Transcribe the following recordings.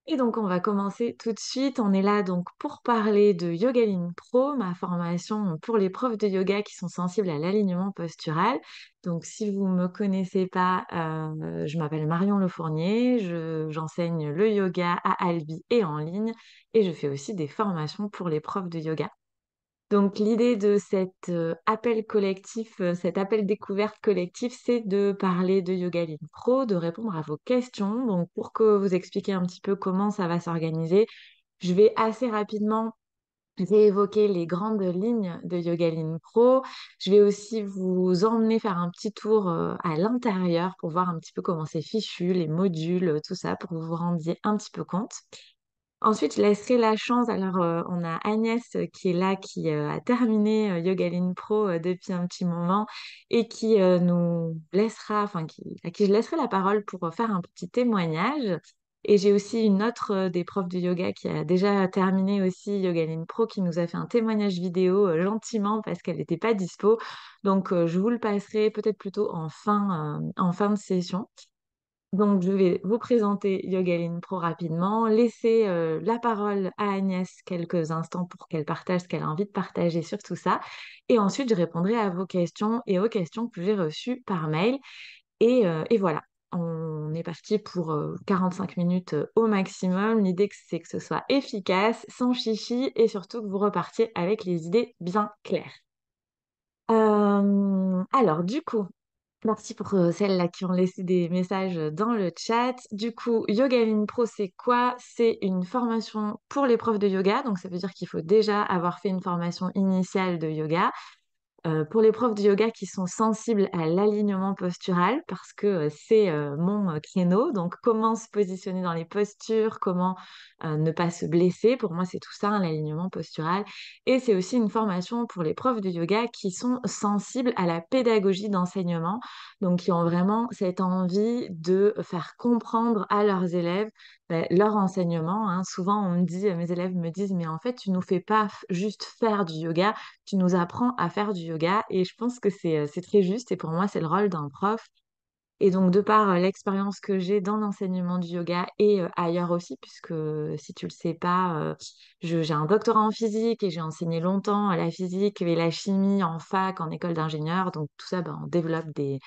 Et donc, on va commencer tout de suite. On est là donc pour parler de Yogaline Pro, ma formation pour les profs de yoga qui sont sensibles à l'alignement postural. Donc, si vous me connaissez pas, je m'appelle Marion Lefournier, j'enseigne le yoga à Albi et en ligne, et je fais aussi des formations pour les profs de yoga. Donc l'idée de cet appel collectif, cet appel découverte collectif, c'est de parler de Yoga Lean Pro, de répondre à vos questions. Donc pour que vous expliquiez un petit peu comment ça va s'organiser, je vais assez rapidement réévoquer les grandes lignes de Yoga Lean Pro. Je vais aussi vous emmener faire un petit tour à l'intérieur pour voir un petit peu comment c'est fichu, les modules, tout ça, pour que vous vous rendiez un petit peu compte. Ensuite, je laisserai la chance. Alors, on a Agnès qui est là, qui a terminé Yogaline Pro depuis un petit moment et qui nous laissera, enfin, à qui je laisserai la parole pour faire un petit témoignage. Et j'ai aussi une autre des profs de yoga qui a déjà terminé aussi Yogaline Pro qui nous a fait un témoignage vidéo gentiment parce qu'elle n'était pas dispo. Donc, je vous le passerai peut-être plutôt en fin de session. Donc, je vais vous présenter Yogaline Pro rapidement, laisser la parole à Agnès quelques instants pour qu'elle partage ce qu'elle a envie de partager sur tout ça. Et ensuite, je répondrai à vos questions et aux questions que j'ai reçues par mail. Et voilà, on est parti pour 45 minutes au maximum. L'idée, c'est que ce soit efficace, sans chichi et surtout que vous repartiez avec les idées bien claires. Alors, du coup, merci pour celles-là qui ont laissé des messages dans le chat. Du coup, Yogaline Pro, c'est quoi? C'est une formation pour les profs de yoga. Donc, ça veut dire qu'il faut déjà avoir fait une formation initiale de yoga. Pour les profs de yoga qui sont sensibles à l'alignement postural, parce que c'est mon créneau. Donc, comment se positionner dans les postures, comment ne pas se blesser. Pour moi, c'est tout ça, hein, l'alignement postural. Et c'est aussi une formation pour les profs de yoga qui sont sensibles à la pédagogie d'enseignement, donc qui ont vraiment cette envie de faire comprendre à leurs élèves leur enseignement, hein. Souvent, mes élèves me disent, mais en fait, tu nous fais pas juste faire du yoga, tu nous apprends à faire du yoga. Et je pense que c'est très juste et pour moi, c'est le rôle d'un prof. Et donc, de par l'expérience que j'ai dans l'enseignement du yoga et ailleurs aussi, puisque si tu le sais pas, j'ai un doctorat en physique et j'ai enseigné longtemps la physique et la chimie en fac, en école d'ingénieur. Donc, tout ça, on développe des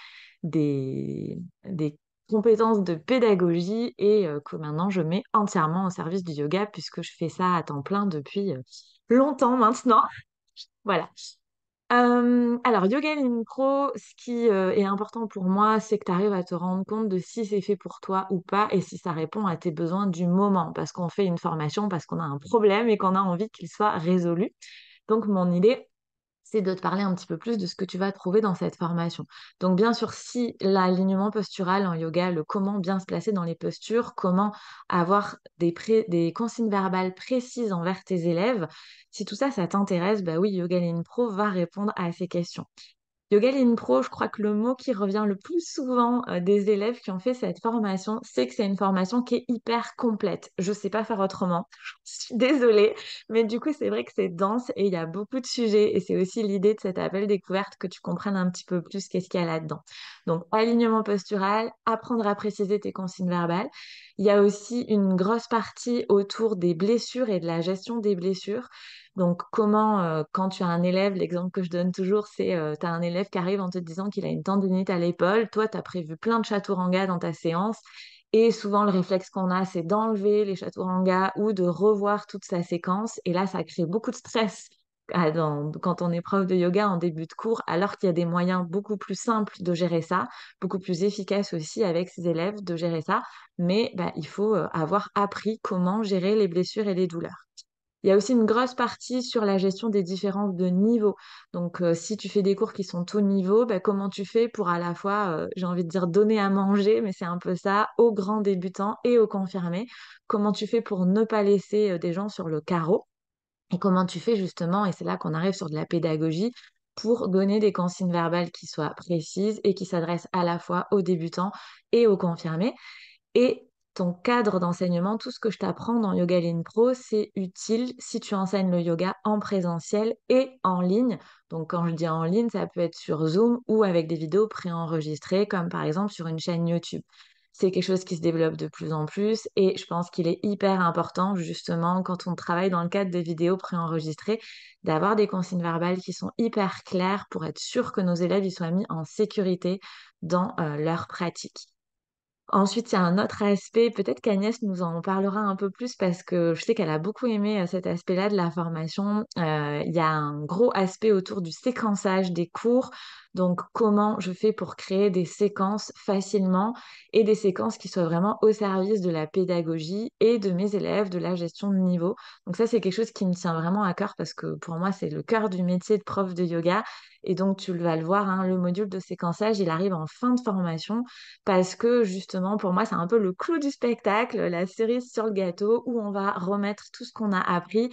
compétences de pédagogie et que maintenant, je mets entièrement au service du yoga puisque je fais ça à temps plein depuis longtemps maintenant. Voilà. Alors, Yoga Lean Pro, ce qui est important pour moi, c'est que tu arrives à te rendre compte de si c'est fait pour toi ou pas et si ça répond à tes besoins du moment. Parce qu'on fait une formation, parce qu'on a un problème et qu'on a envie qu'il soit résolu. Donc, mon idée, c'est de te parler un petit peu plus de ce que tu vas trouver dans cette formation. Donc, bien sûr, si l'alignement postural en yoga, le comment bien se placer dans les postures, comment avoir des consignes verbales précises envers tes élèves, si tout ça, ça t'intéresse, bah oui, Yoga Lean Pro va répondre à ces questions. Yoga Lean Pro, je crois que le mot qui revient le plus souvent des élèves qui ont fait cette formation, c'est que c'est une formation qui est hyper complète. Je sais pas faire autrement. Je suis désolée, mais du coup, c'est vrai que c'est dense et il y a beaucoup de sujets. Et c'est aussi l'idée de cet appel découverte que tu comprennes un petit peu plus qu'est-ce qu'il y a là-dedans. Donc, alignement postural, apprendre à préciser tes consignes verbales. Il y a aussi une grosse partie autour des blessures et de la gestion des blessures. Donc, comment, quand tu as un élève, l'exemple que je donne toujours, c'est tu as un élève qui arrive en te disant qu'il a une tendinite à l'épaule. Toi, tu as prévu plein de chaturanga dans ta séance. Et souvent, le réflexe qu'on a, c'est d'enlever les chaturanga ou de revoir toute sa séquence. Et là, ça crée beaucoup de stress quand on est prof de yoga en début de cours, alors qu'il y a des moyens beaucoup plus simples de gérer ça, beaucoup plus efficaces aussi avec ses élèves de gérer ça. Mais il faut avoir appris comment gérer les blessures et les douleurs. Il y a aussi une grosse partie sur la gestion des différences de niveau. Donc, si tu fais des cours qui sont tout niveau, comment tu fais pour à la fois, j'ai envie de dire, donner à manger, mais c'est un peu ça, aux grands débutants et aux confirmés. Comment tu fais pour ne pas laisser des gens sur le carreau? Et comment tu fais justement, et c'est là qu'on arrive sur de la pédagogie, pour donner des consignes verbales qui soient précises et qui s'adressent à la fois aux débutants et aux confirmés. Et ton cadre d'enseignement, tout ce que je t'apprends dans Yoga Lean Pro, c'est utile si tu enseignes le yoga en présentiel et en ligne. Donc quand je dis en ligne, ça peut être sur Zoom ou avec des vidéos préenregistrées, comme par exemple sur une chaîne YouTube. C'est quelque chose qui se développe de plus en plus et je pense qu'il est hyper important, justement, quand on travaille dans le cadre des vidéos préenregistrées, d'avoir des consignes verbales qui sont hyper claires pour être sûr que nos élèves y soient mis en sécurité dans leur pratique. Ensuite, il y a un autre aspect, peut-être qu'Agnès nous en parlera un peu plus parce que je sais qu'elle a beaucoup aimé cet aspect-là de la formation. Il y a un gros aspect autour du séquençage des cours. Donc, comment je fais pour créer des séquences facilement et des séquences qui soient vraiment au service de la pédagogie et de mes élèves, de la gestion de niveau. Donc ça, c'est quelque chose qui me tient vraiment à cœur parce que pour moi, c'est le cœur du métier de prof de yoga. Et donc, tu vas le voir, hein, le module de séquençage, il arrive en fin de formation parce que justement, pour moi, c'est un peu le clou du spectacle, la cerise sur le gâteau, où on va remettre tout ce qu'on a appris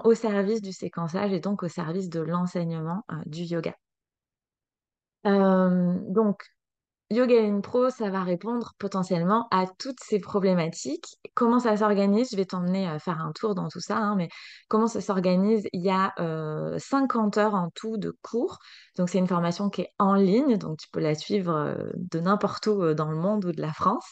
au service du séquençage et donc au service de l'enseignement du yoga. Donc, Yoga in Pro, ça va répondre potentiellement à toutes ces problématiques. Comment ça s'organise? Je vais t'emmener faire un tour dans tout ça, hein, mais comment ça s'organise? Il y a 50 heures en tout de cours. Donc, c'est une formation qui est en ligne, donc tu peux la suivre de n'importe où dans le monde ou de la France.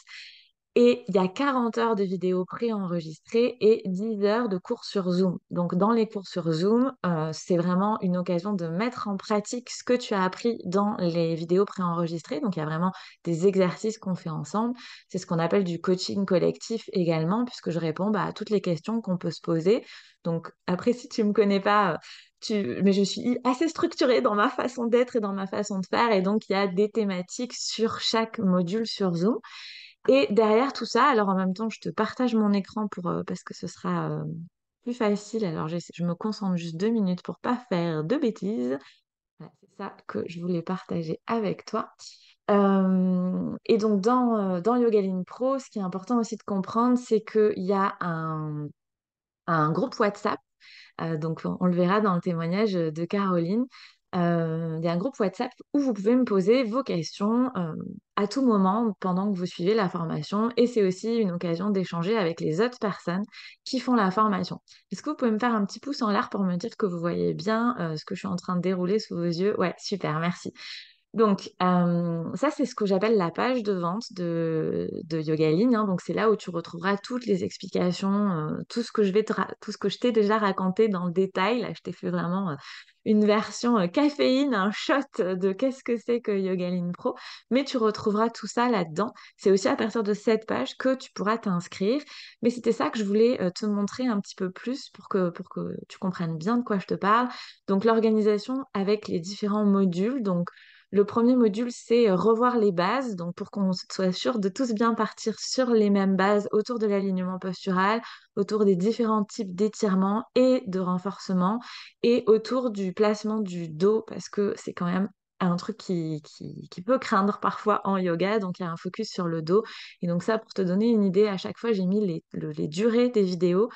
Et il y a 40 heures de vidéos préenregistrées et 10 heures de cours sur Zoom. Donc, dans les cours sur Zoom, c'est vraiment une occasion de mettre en pratique ce que tu as appris dans les vidéos préenregistrées. Donc, il y a vraiment des exercices qu'on fait ensemble. C'est ce qu'on appelle du coaching collectif également, puisque je réponds à toutes les questions qu'on peut se poser. Donc, après, si tu me connais pas, mais je suis assez structurée dans ma façon d'être et dans ma façon de faire. Et donc, il y a des thématiques sur chaque module sur Zoom. Et derrière tout ça, alors en même temps, je te partage mon écran parce que ce sera plus facile. Alors je me concentre juste 2 minutes pour pas faire de bêtises. Voilà, c'est ça que je voulais partager avec toi. Et donc dans Yogaline Pro, ce qui est important aussi de comprendre, c'est qu'il y a un groupe WhatsApp donc, on le verra dans le témoignage de Caroline. Il y a un groupe WhatsApp où vous pouvez me poser vos questions à tout moment pendant que vous suivez la formation. Et c'est aussi une occasion d'échanger avec les autres personnes qui font la formation. Est-ce que vous pouvez me faire un petit pouce en l'air pour me dire que vous voyez bien ce que je suis en train de dérouler sous vos yeux? Ouais, super, merci. Donc, ça, c'est ce que j'appelle la page de vente de Yogaline, hein. Donc, c'est là où tu retrouveras toutes les explications, tout ce que je t'ai déjà raconté dans le détail. Là, je t'ai fait vraiment une version caféine, un shot de qu'est-ce que c'est que Yogaline Pro. Mais tu retrouveras tout ça là-dedans. C'est aussi à partir de cette page que tu pourras t'inscrire. Mais c'était ça que je voulais te montrer un petit peu plus pour que tu comprennes bien de quoi je te parle. Donc, l'organisation avec les différents modules. Donc, le premier module, c'est revoir les bases, donc pour qu'on soit sûr de tous bien partir sur les mêmes bases autour de l'alignement postural, autour des différents types d'étirements et de renforcement, et autour du placement du dos, parce que c'est quand même un truc qui peut craindre parfois en yoga, donc il y a un focus sur le dos. Et donc ça, pour te donner une idée, à chaque fois, j'ai mis les durées des vidéos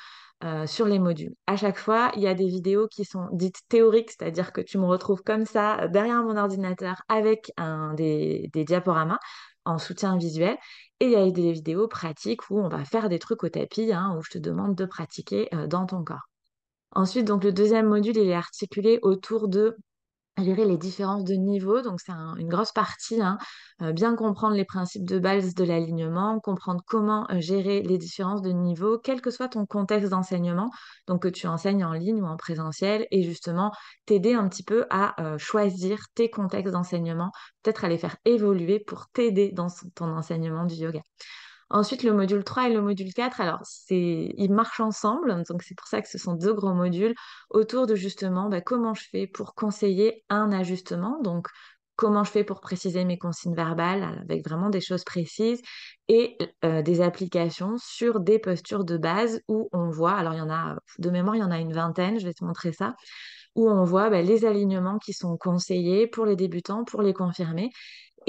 sur les modules. À chaque fois, il y a des vidéos qui sont dites théoriques, c'est-à-dire que tu me retrouves comme ça derrière mon ordinateur avec des diaporamas en soutien visuel. Et il y a des vidéos pratiques où on va faire des trucs au tapis, hein, où je te demande de pratiquer dans ton corps. Ensuite, donc le deuxième module, il est articulé autour de gérer les différences de niveau. Donc, c'est une grosse partie, hein. Bien comprendre les principes de base de l'alignement, comprendre comment gérer les différences de niveau, quel que soit ton contexte d'enseignement, donc que tu enseignes en ligne ou en présentiel, et justement t'aider un petit peu à choisir tes contextes d'enseignement, peut-être à les faire évoluer pour t'aider dans ton enseignement du yoga. Ensuite, le module 3 et le module 4, alors ils marchent ensemble, donc c'est pour ça que ce sont deux gros modules autour de justement comment je fais pour conseiller un ajustement, donc comment je fais pour préciser mes consignes verbales avec vraiment des choses précises et des applications sur des postures de base où on voit, alors il y en a, de mémoire, il y en a une vingtaine, je vais te montrer ça, où on voit les alignements qui sont conseillés pour les débutants, pour les confirmer.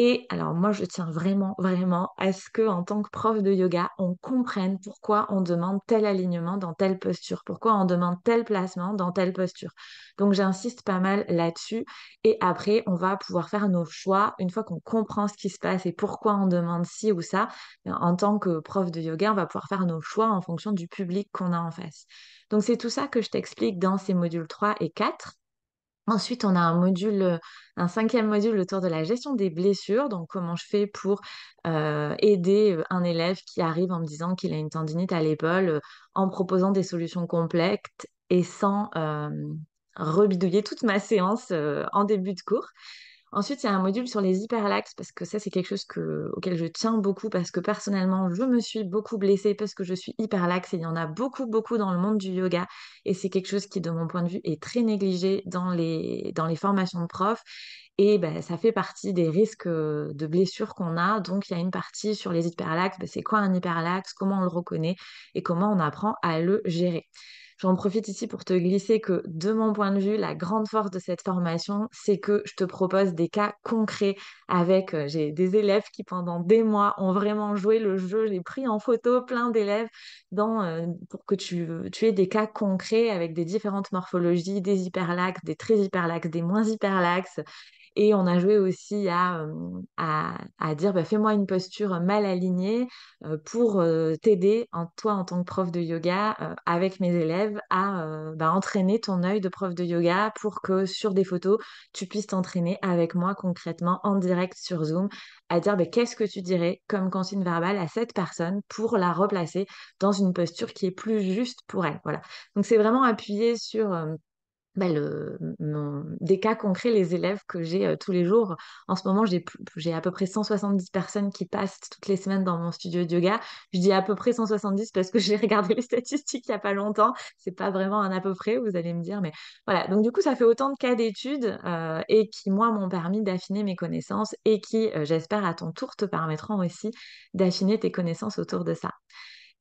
Et alors moi, je tiens vraiment, vraiment à ce que, en tant que prof de yoga, on comprenne pourquoi on demande tel alignement dans telle posture, pourquoi on demande tel placement dans telle posture. Donc j'insiste pas mal là-dessus. Et après, on va pouvoir faire nos choix une fois qu'on comprend ce qui se passe et pourquoi on demande ci ou ça. En tant que prof de yoga, on va pouvoir faire nos choix en fonction du public qu'on a en face. Donc c'est tout ça que je t'explique dans ces modules 3 et 4. Ensuite, on a un cinquième module autour de la gestion des blessures. Donc, comment je fais pour aider un élève qui arrive en me disant qu'il a une tendinite à l'épaule, en proposant des solutions complètes et sans rebidouiller toute ma séance en début de cours. Ensuite, il y a un module sur les hyperlaxes parce que ça, c'est quelque chose auquel je tiens beaucoup parce que personnellement, je me suis beaucoup blessée parce que je suis hyperlaxe et il y en a beaucoup, beaucoup dans le monde du yoga et c'est quelque chose qui, de mon point de vue, est très négligé dans les formations de profs et ben, ça fait partie des risques de blessures qu'on a. Donc, il y a une partie sur les hyperlaxes, ben, c'est quoi un hyperlaxe, comment on le reconnaît et comment on apprend à le gérer. J'en profite ici pour te glisser que, de mon point de vue, la grande force de cette formation, c'est que je te propose des cas concrets avec, j'ai des élèves qui pendant des mois ont vraiment joué le jeu, j'ai pris en photo plein d'élèves pour que tu aies des cas concrets avec des différentes morphologies, des hyperlaxes, des très hyperlaxes, des moins hyperlaxes, et on a joué aussi à dire, bah, fais-moi une posture mal alignée pour t'aider, toi en tant que prof de yoga, avec mes élèves, à bah, entraîner ton œil de prof de yoga pour que sur des photos, tu puisses t'entraîner avec moi concrètement en direct sur Zoom, à dire bah, qu'est-ce que tu dirais comme consigne verbale à cette personne pour la replacer dans une posture qui est plus juste pour elle. Voilà. Donc c'est vraiment appuyé sur bah, des cas concrets, les élèves que j'ai tous les jours. En ce moment, j'ai à peu près 170 personnes qui passent toutes les semaines dans mon studio de yoga. Je dis à peu près 170 parce que j'ai regardé les statistiques il n'y a pas longtemps. C'est pas vraiment un à peu près, vous allez me dire, mais voilà. Donc du coup, ça fait autant de cas d'études et qui, moi, m'ont permis d'affiner mes connaissances et qui, j'espère, à ton tour, te permettront aussi d'affiner tes connaissances autour de ça.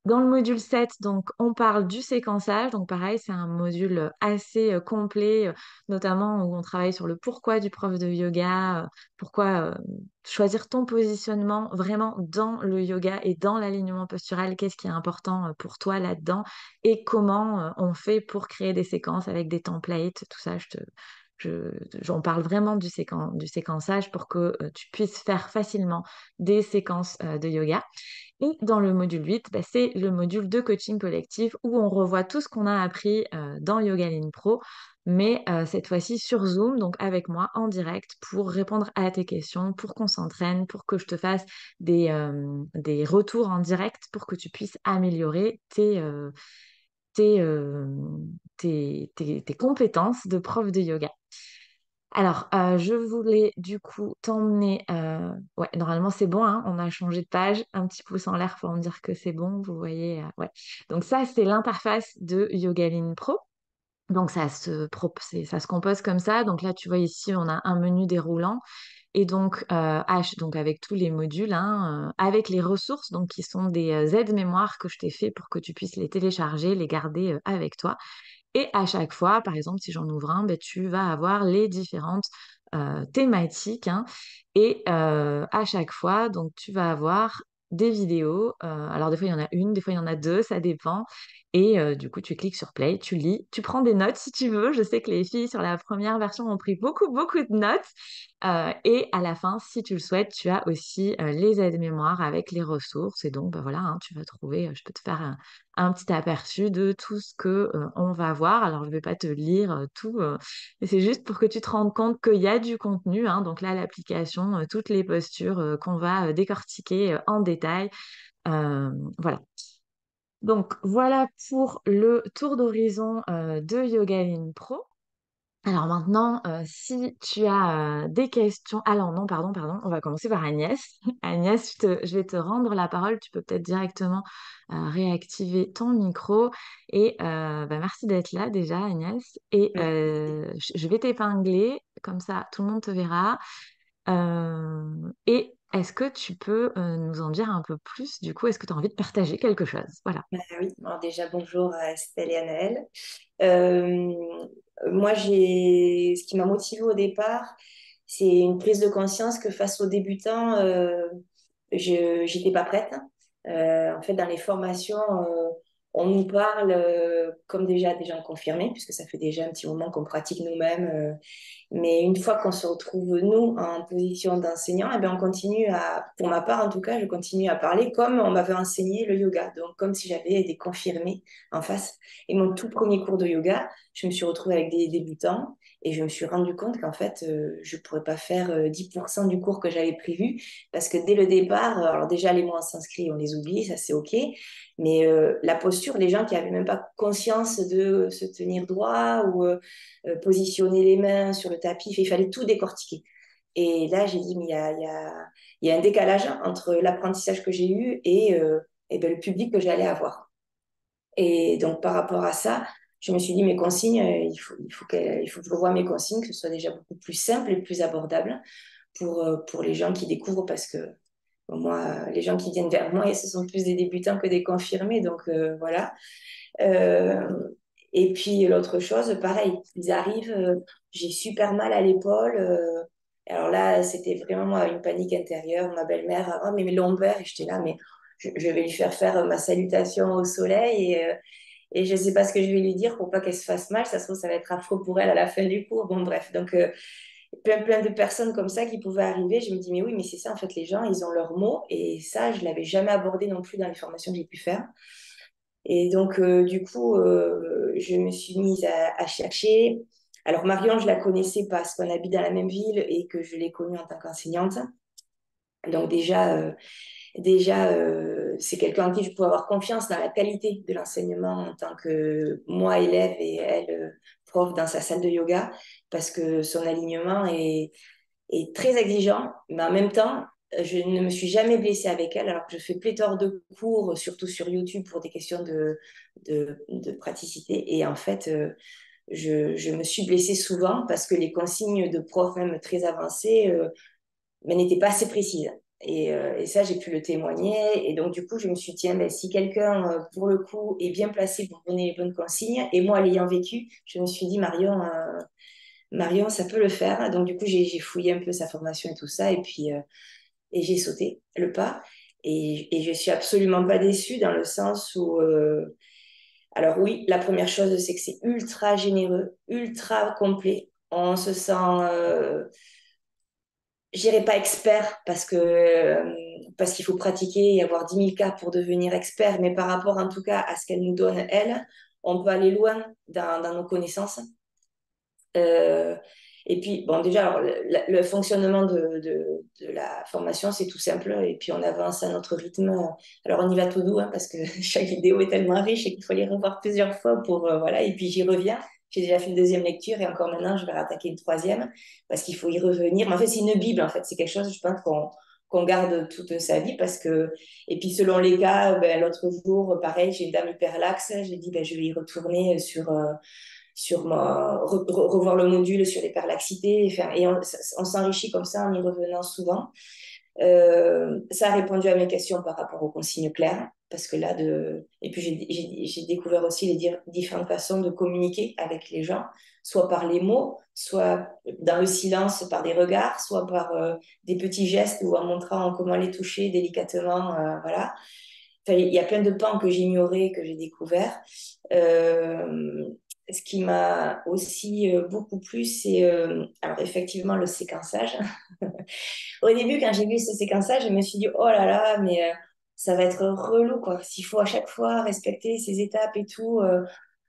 Dans le module 7, donc, on parle du séquençage. Donc, pareil, c'est un module assez complet, notamment où on travaille sur le pourquoi du prof de yoga, pourquoi choisir ton positionnement vraiment dans le yoga et dans l'alignement postural, qu'est-ce qui est important pour toi là-dedans et comment on fait pour créer des séquences avec des templates, tout ça, j'en parle vraiment du séquençage pour que tu puisses faire facilement des séquences de yoga. Et dans le module 8, bah, c'est le module de coaching collectif où on revoit tout ce qu'on a appris dans Yogaline Pro, mais cette fois-ci sur Zoom, donc avec moi en direct pour répondre à tes questions, pour qu'on s'entraîne, pour que je te fasse des retours en direct pour que tu puisses améliorer tes, euh, tes compétences de prof de yoga. Alors, je voulais du coup t'emmener. Ouais, normalement c'est bon, hein, on a changé de page. Un petit pouce en l'air pour me dire que c'est bon. Vous voyez, ouais. Donc ça, c'est l'interface de Yogaline Pro. Donc ça se compose comme ça. Donc là, tu vois ici, on a un menu déroulant et donc donc avec tous les modules, hein, avec les ressources, donc qui sont des aides-mémoires que je t'ai fait pour que tu puisses les télécharger, les garder avec toi. Et à chaque fois, par exemple, si j'en ouvre un, ben, tu vas avoir les différentes thématiques, hein. Et à chaque fois, donc, tu vas avoir des vidéos. Alors, des fois, il y en a une, des fois, il y en a deux, ça dépend. Et du coup, tu cliques sur Play, tu lis, tu prends des notes si tu veux. Je sais que les filles sur la première version ont pris beaucoup, beaucoup de notes. Et à la fin, si tu le souhaites, tu as aussi les aides-mémoires avec les ressources. Et donc, ben, voilà, hein, tu vas trouver, je peux te faire un petit aperçu de tout ce que on va voir. Alors, je ne vais pas te lire tout, mais c'est juste pour que tu te rendes compte qu'il y a du contenu, hein. Donc là, l'application, toutes les postures qu'on va décortiquer en détail. Voilà. Donc, voilà pour le tour d'horizon de Yogaline Pro. Alors maintenant, si tu as des questions... Alors non, pardon, on va commencer par Agnès. Agnès, je vais te rendre la parole. Tu peux peut-être directement réactiver ton micro. Et bah, merci d'être là déjà, Agnès. Et je vais t'épingler, comme ça tout le monde te verra. Et est-ce que tu peux nous en dire un peu plus? Du coup, est-ce que tu as envie de partager quelque chose? Voilà. Oui, alors déjà bonjour à Estelle et à Naël. Euh, Moi, ce qui m'a motivée au départ, c'est une prise de conscience que face aux débutants, je n'étais pas prête. En fait, dans les formations, on nous parle comme déjà des gens confirmés, puisque ça fait déjà un petit moment qu'on pratique nous-mêmes. Mais une fois qu'on se retrouve, nous, en position d'enseignant, eh bien, on continue pour ma part en tout cas, je continue à parler comme on m'avait enseigné le yoga. Donc, comme si j'avais des confirmés en face. Et mon tout premier cours de yoga, je me suis retrouvée avec des débutants et je me suis rendu compte qu'en fait, je ne pourrais pas faire 10% du cours que j'avais prévu parce que dès le départ, alors déjà, les mots en sanskrit, on les oublie, ça c'est OK. Mais la posture, les gens qui n'avaient même pas conscience de se tenir droit ou positionner les mains sur le tapis, il fallait tout décortiquer. Et là, j'ai dit, mais il y a un décalage entre l'apprentissage que j'ai eu et ben, le public que j'allais avoir. Et donc, par rapport à ça, je me suis dit, mes consignes, il faut que je revoie mes consignes, que ce soit déjà beaucoup plus simple et plus abordable pour les gens qui découvrent, parce que bon, moi, les gens qui viennent vers moi, ce sont plus des débutants que des confirmés. Donc, voilà. Euh, et puis l'autre chose, pareil, ils arrivent, j'ai super mal à l'épaule. Alors là, c'était vraiment moi, une panique intérieure. Ma belle-mère, oh, mais mes lombaires, et j'étais là, mais je vais lui faire ma salutation au soleil et je ne sais pas ce que je vais lui dire pour pas qu'elle se fasse mal. Ça se trouve, ça va être affreux pour elle à la fin du cours. Bon, bref, donc plein de personnes comme ça qui pouvaient arriver. Je me dis, mais oui, mais c'est ça, en fait, les gens, ils ont leurs mots et ça, je ne l'avais jamais abordé non plus dans les formations que j'ai pu faire. Et donc, du coup, je me suis mise à chercher. Alors, Marion, je la connaissais parce qu'on habite dans la même ville et que je l'ai connue en tant qu'enseignante. Donc, c'est quelqu'un en qui je peux avoir confiance dans la qualité de l'enseignement en tant que moi, élève, et elle, prof dans sa salle de yoga, parce que son alignement est très exigeant, mais en même temps, je ne me suis jamais blessée avec elle, alors que je fais pléthore de cours, surtout sur YouTube, pour des questions de praticité. Et en fait, je me suis blessée souvent parce que les consignes de prof, même très avancées, mais n'étaient pas assez précises. Et ça, j'ai pu le témoigner. Et donc, du coup, je me suis dit, tiens, ben, si quelqu'un, pour le coup, est bien placé pour donner les bonnes consignes, et moi, l'ayant vécu, je me suis dit, Marion, ça peut le faire. Donc, du coup, j'ai fouillé un peu sa formation et tout ça. Et puis, et j'ai sauté le pas. Et je suis absolument pas déçue dans le sens où, alors oui, la première chose, c'est que c'est ultra généreux, ultra complet. On se sent, je dirais pas expert parce qu'il faut pratiquer et avoir 10 000 cas pour devenir expert, mais par rapport en tout cas à ce qu'elle nous donne, elle, on peut aller loin dans nos connaissances. Euh, et puis, bon, déjà, alors, le fonctionnement de la formation, c'est tout simple. Et puis, on avance à notre rythme. Alors, on y va tout doux, hein, parce que chaque vidéo est tellement riche et qu'il faut les revoir plusieurs fois pour, voilà. Et puis, j'y reviens. J'ai déjà fait une deuxième lecture et encore maintenant, je vais rattaquer une troisième parce qu'il faut y revenir. Mais en fait, c'est une Bible, en fait. C'est quelque chose, je pense, qu'on garde toute sa vie parce que, et puis, selon les cas, ben, l'autre jour, pareil, j'ai une dame hyper laxe. J'ai dit, ben, je vais y retourner revoir le module sur l'hyperlaxité et on s'enrichit comme ça en y revenant souvent. Ça a répondu à mes questions par rapport aux consignes claires parce que et puis j'ai découvert aussi les différentes façons de communiquer avec les gens, soit par les mots, soit dans le silence par des regards, soit par des petits gestes ou en montrant comment les toucher délicatement, voilà. Enfin, il y a plein de pans que j'ignorais, que j'ai découvert. Euh, Ce qui m'a aussi beaucoup plu, c'est alors effectivement le séquençage. Au début, quand j'ai vu ce séquençage, je me suis dit, oh là là, mais ça va être relou, quoi. S'il faut à chaque fois respecter ces étapes et tout,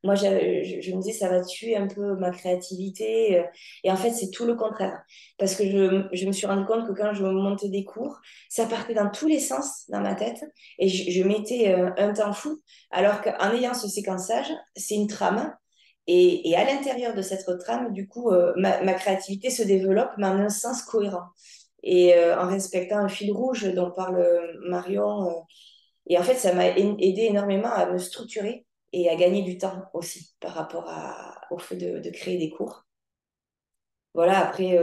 moi, je me dis, ça va tuer un peu ma créativité. Et en fait, c'est tout le contraire. Parce que je me suis rendu compte que quand je montais des cours, ça partait dans tous les sens dans ma tête. Et je mettais un temps fou. Alors qu'en ayant ce séquençage, c'est une trame. Et à l'intérieur de cette trame, du coup, ma créativité se développe, mais en un sens cohérent et en respectant un fil rouge dont parle Marion. Et en fait, ça m'a aidé énormément à me structurer et à gagner du temps aussi par rapport au fait de créer des cours. Voilà, après,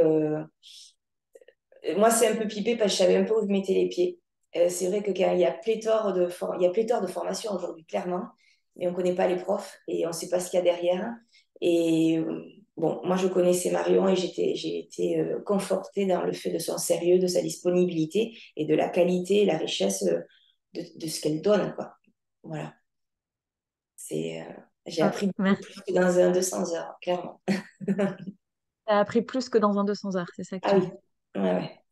moi, c'est un peu pipé parce que je savais un peu où je mettais les pieds. C'est vrai que quand il y a pléthore de formations aujourd'hui, clairement, mais on ne connaît pas les profs et on ne sait pas ce qu'il y a derrière. Et bon, moi, je connaissais Marion et j'ai été confortée dans le fait de son sérieux, de sa disponibilité et de la qualité et la richesse de ce qu'elle donne, quoi. Voilà. J'ai Ah, appris beaucoup merci. plus que dans un 200 heures, clairement. T'as appris plus que dans un 200 heures, c'est ça que Ah tu oui, dis. ouais, ouais.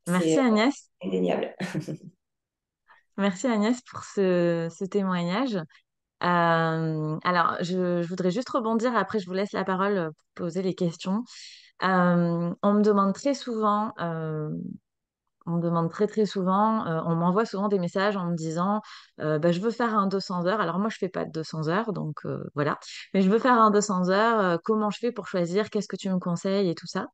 Merci C'est Agnès. indéniable. Merci Agnès pour ce témoignage. Alors, je voudrais juste rebondir, après je vous laisse la parole pour poser les questions. On me demande très souvent, on me demande très très souvent, on m'envoie souvent des messages en me disant bah, je veux faire un 200 heures. Alors moi je fais pas de 200 heures, donc voilà. Mais je veux faire un 200 heures, comment je fais pour choisir, qu'est-ce que tu me conseilles et tout ça.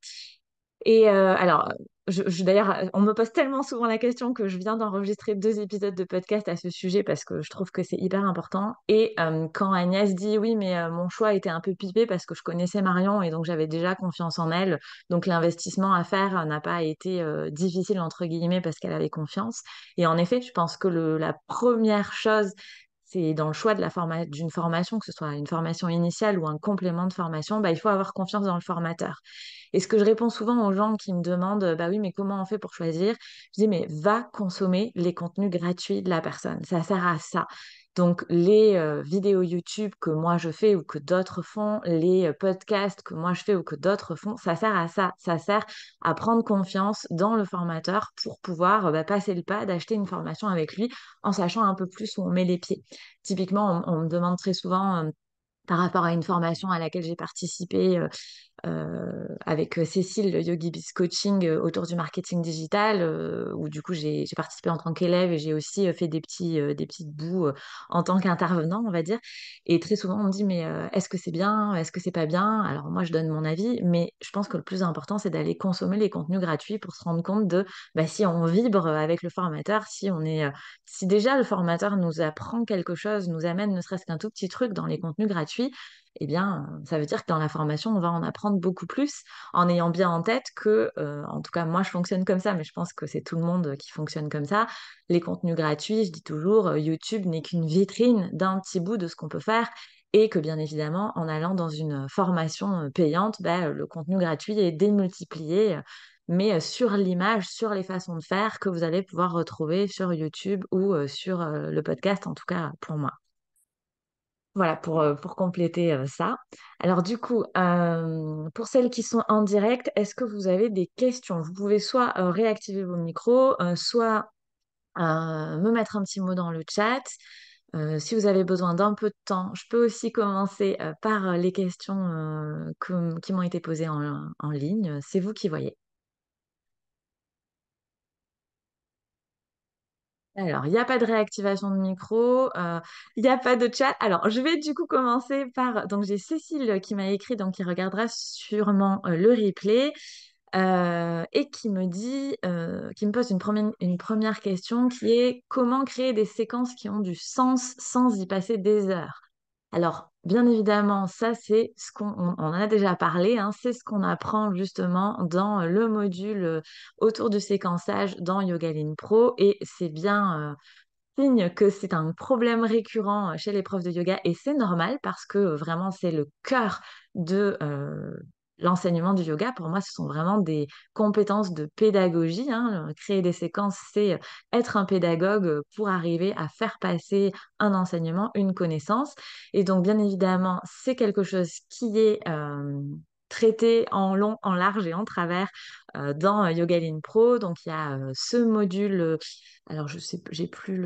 Et alors, d'ailleurs, on me pose tellement souvent la question que je viens d'enregistrer 2 épisodes de podcast à ce sujet parce que je trouve que c'est hyper important. Et quand Agnès dit oui, mais mon choix était un peu pipé parce que je connaissais Marion et donc j'avais déjà confiance en elle, donc l'investissement à faire n'a pas été difficile entre guillemets parce qu'elle avait confiance. Et en effet, je pense que la première chose, c'est dans le choix de d'une formation, que ce soit une formation initiale ou un complément de formation, bah, il faut avoir confiance dans le formateur. Et ce que je réponds souvent aux gens qui me demandent, bah oui, mais comment on fait pour choisir? Je dis, mais va consommer les contenus gratuits de la personne. Ça sert à ça. Donc, les vidéos YouTube que moi je fais ou que d'autres font, les podcasts que moi je fais ou que d'autres font, ça sert à ça. Ça sert à prendre confiance dans le formateur pour pouvoir bah, passer le pas d'acheter une formation avec lui en sachant un peu plus où on met les pieds. Typiquement, on me demande très souvent, par rapport à une formation à laquelle j'ai participé, avec Cécile, le Yogi Biz Coaching autour du marketing digital, où du coup j'ai participé en tant qu'élève et j'ai aussi fait des petites bouts en tant qu'intervenant, on va dire. Et très souvent on me dit mais est-ce que c'est bien, est-ce que c'est pas bien? Alors moi je donne mon avis, mais je pense que le plus important c'est d'aller consommer les contenus gratuits pour se rendre compte de bah, si on vibre avec le formateur, si déjà le formateur nous apprend quelque chose, nous amène ne serait-ce qu'un tout petit truc dans les contenus gratuits, eh bien, ça veut dire que dans la formation, on va en apprendre beaucoup plus en ayant bien en tête que, en tout cas, moi, je fonctionne comme ça, mais je pense que c'est tout le monde qui fonctionne comme ça. Les contenus gratuits, je dis toujours, YouTube n'est qu'une vitrine d'un petit bout de ce qu'on peut faire et que, bien évidemment, en allant dans une formation payante, bah, le contenu gratuit est démultiplié. Mais sur l'image, sur les façons de faire que vous allez pouvoir retrouver sur YouTube ou sur le podcast, en tout cas pour moi. Voilà, pour compléter ça. Alors du coup, pour celles qui sont en direct, est-ce que vous avez des questions? Vous pouvez soit réactiver vos micros, soit me mettre un petit mot dans le chat. Si vous avez besoin d'un peu de temps, je peux aussi commencer par les questions qui m'ont été posées en ligne. C'est vous qui voyez. Alors, il n'y a pas de réactivation de micro, il n'y a pas de chat. Alors, je vais du coup commencer par... Donc, j'ai Cécile qui m'a écrit, donc qui regardera sûrement le replay, et qui me dit, qui me pose une première question qui est comment créer des séquences qui ont du sens sans y passer des heures? Alors, bien évidemment, ça, c'est ce on en a déjà parlé, hein, c'est ce qu'on apprend justement dans le module autour du séquençage dans Yogaline Pro et c'est bien signe que c'est un problème récurrent chez les profs de yoga et c'est normal parce que vraiment c'est le cœur de l'enseignement du yoga. Pour moi, ce sont vraiment des compétences de pédagogie, hein. Créer des séquences, c'est être un pédagogue pour arriver à faire passer un enseignement, une connaissance. Et donc, bien évidemment, c'est quelque chose qui est traité en long, en large et en travers dans Yogaline Pro. Donc, il y a ce module. Alors, je sais, j'ai plus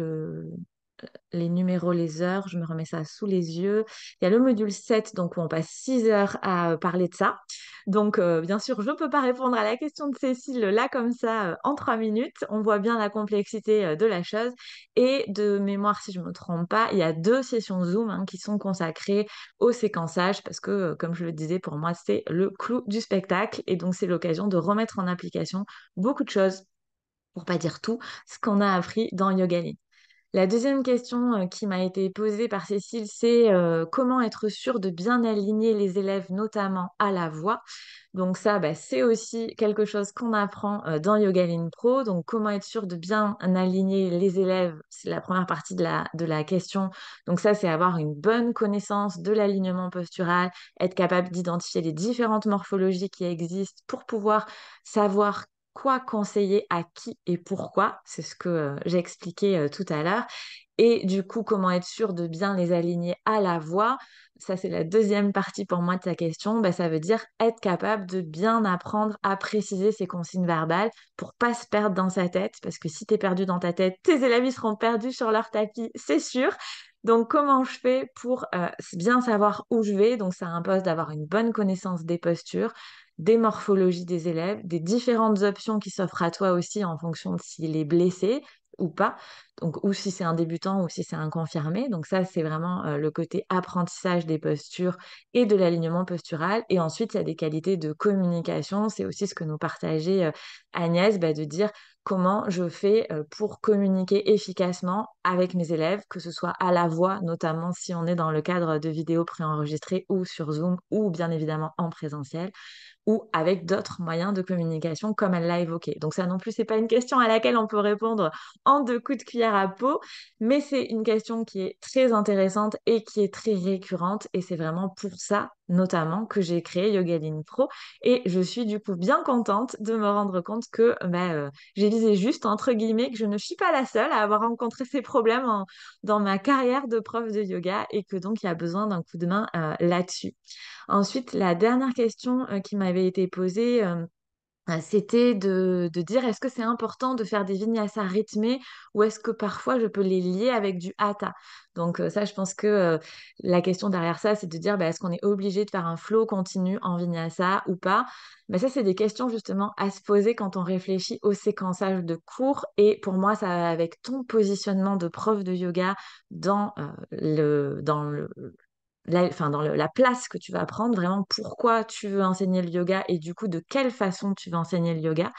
les numéros, les heures, je me remets ça sous les yeux. Il y a le module 7, donc où on passe 6 heures à parler de ça. Donc, bien sûr, je ne peux pas répondre à la question de Cécile là comme ça en 3 minutes. On voit bien la complexité de la chose. Et de mémoire, si je ne me trompe pas, il y a 2 sessions Zoom qui sont consacrées au séquençage parce que, comme je le disais, pour moi, c'est le clou du spectacle. Et donc, c'est l'occasion de remettre en application beaucoup de choses, pour pas dire tout, ce qu'on a appris dans Yogali. La deuxième question qui m'a été posée par Cécile, c'est comment être sûr de bien aligner les élèves, notamment à la voix. Donc ça, bah, c'est aussi quelque chose qu'on apprend dans Yogaline Pro. Donc comment être sûr de bien aligner les élèves, c'est la première partie de la question. Donc ça, c'est avoir une bonne connaissance de l'alignement postural, être capable d'identifier les différentes morphologies qui existent pour pouvoir savoir quoi conseiller à qui et pourquoi. C'est ce que j'ai expliqué tout à l'heure. Et du coup, comment être sûr de bien les aligner à la voix? Ça, c'est la deuxième partie pour moi de ta question. Ça veut dire être capable de bien apprendre à préciser ses consignes verbales pour pas se perdre dans sa tête. Parce que si tu es perdu dans ta tête, tes élèves ils seront perdus sur leur tapis, c'est sûr. Donc, comment je fais pour bien savoir où je vais? Donc, ça impose d'avoir une bonne connaissance des postures, des morphologies des élèves, des différentes options qui s'offrent à toi aussi en fonction de s'il est blessé ou pas. Donc, ou si c'est un débutant ou si c'est un confirmé. Donc, ça, c'est vraiment le côté apprentissage des postures et de l'alignement postural. Et ensuite, il y a des qualités de communication. C'est aussi ce que nous partageait Agnès, de dire comment je fais pour communiquer efficacement avec mes élèves, que ce soit à la voix, notamment si on est dans le cadre de vidéos préenregistrées ou sur Zoom ou bien évidemment en présentiel ou avec d'autres moyens de communication comme elle l'a évoqué. Donc ça non plus, c'est pas une question à laquelle on peut répondre en 2 coups de cuillère à peau, mais c'est une question qui est très intéressante et qui est très récurrente et c'est vraiment pour ça notamment que j'ai créé Yogaline Pro et je suis du coup bien contente de me rendre compte que j'ai visé juste entre guillemets que je ne suis pas la seule à avoir rencontré ces problèmes dans ma carrière de prof de yoga et que donc il y a besoin d'un coup de main là-dessus. Ensuite, la dernière question qui m'avait été posée, c'était de dire est-ce que c'est important de faire des vinyasas rythmés ou est-ce que parfois je peux les lier avec du hatha? Donc ça, je pense que la question derrière ça, c'est de dire est-ce qu'on est obligé de faire un flow continu en vinyasa ou pas? Ça, c'est des questions justement à se poser quand on réfléchit au séquençage de cours. Et pour moi, ça va avec ton positionnement de prof de yoga dans la place que tu vas prendre, vraiment pourquoi tu veux enseigner le yoga et du coup de quelle façon tu veux enseigner le yoga.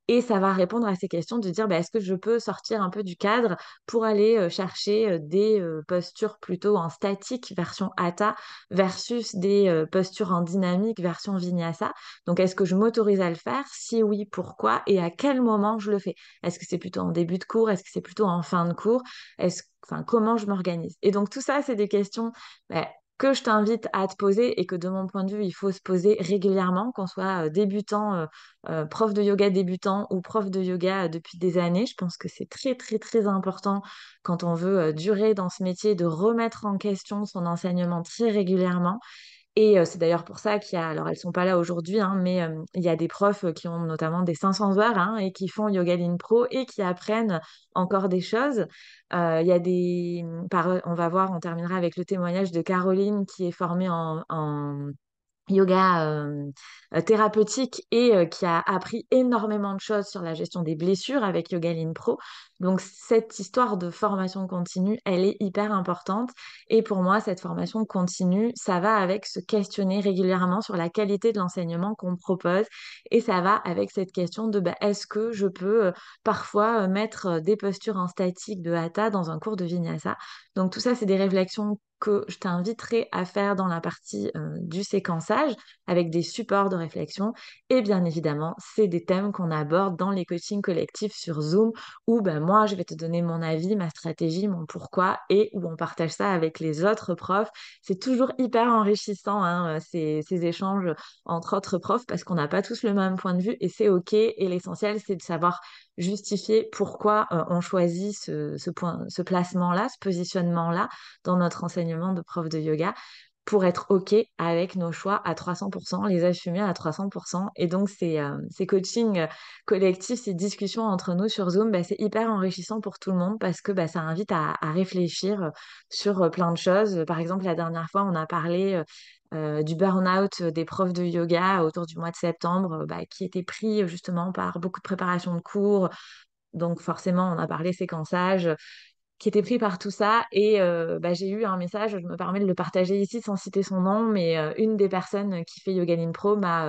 Et ça va répondre à ces questions de dire est-ce que je peux sortir un peu du cadre pour aller chercher des postures plutôt en statique version hatha versus des postures en dynamique version vinyasa. Donc est-ce que je m'autorise à le faire? Si oui, pourquoi? Et à quel moment je le fais? Est-ce que c'est plutôt en début de cours? Est-ce que c'est plutôt en fin de cours? Enfin, comment je m'organise? Et donc tout ça, c'est des questions que je t'invite à te poser et que de mon point de vue, il faut se poser régulièrement, qu'on soit débutant, prof de yoga débutant ou prof de yoga depuis des années. Je pense que c'est très, très, très important quand on veut durer dans ce métier de remettre en question son enseignement très régulièrement. Et c'est d'ailleurs pour ça qu'il y a, alors elles sont pas là aujourd'hui, hein, mais il y a des profs qui ont notamment des 500 heures et qui font Yogaline Pro et qui apprennent encore des choses. Il y a on va voir, on terminera avec le témoignage de Caroline qui est formée en yoga thérapeutique et qui a appris énormément de choses sur la gestion des blessures avec Yogaline Pro. Donc cette histoire de formation continue, elle est hyper importante. Et pour moi, cette formation continue, ça va avec se questionner régulièrement sur la qualité de l'enseignement qu'on propose. Et ça va avec cette question de est-ce que je peux parfois mettre des postures en statique de hatha dans un cours de vinyasa. Donc tout ça, c'est des réflexions que je t'inviterai à faire dans la partie du séquençage avec des supports de réflexion. Et bien évidemment, c'est des thèmes qu'on aborde dans les coachings collectifs sur Zoom où moi, je vais te donner mon avis, ma stratégie, mon pourquoi et où on partage ça avec les autres profs. C'est toujours hyper enrichissant, ces échanges entre autres profs parce qu'on n'a pas tous le même point de vue et c'est OK. Et l'essentiel, c'est de savoir justifier pourquoi on choisit ce placement-là, ce positionnement-là dans notre enseignement de prof de yoga pour être OK avec nos choix à 300%, les assumer à 300%. Et donc, ces coachings collectifs, ces discussions entre nous sur Zoom, c'est hyper enrichissant pour tout le monde parce que ça invite à réfléchir sur plein de choses. Par exemple, la dernière fois, on a parlé du burn-out des profs de yoga autour du mois de septembre, qui était pris justement par beaucoup de préparation de cours. Donc forcément, on a parlé séquençage, qui était pris par tout ça. Et j'ai eu un message, je me permets de le partager ici sans citer son nom, mais une des personnes qui fait Yogaline Pro m'a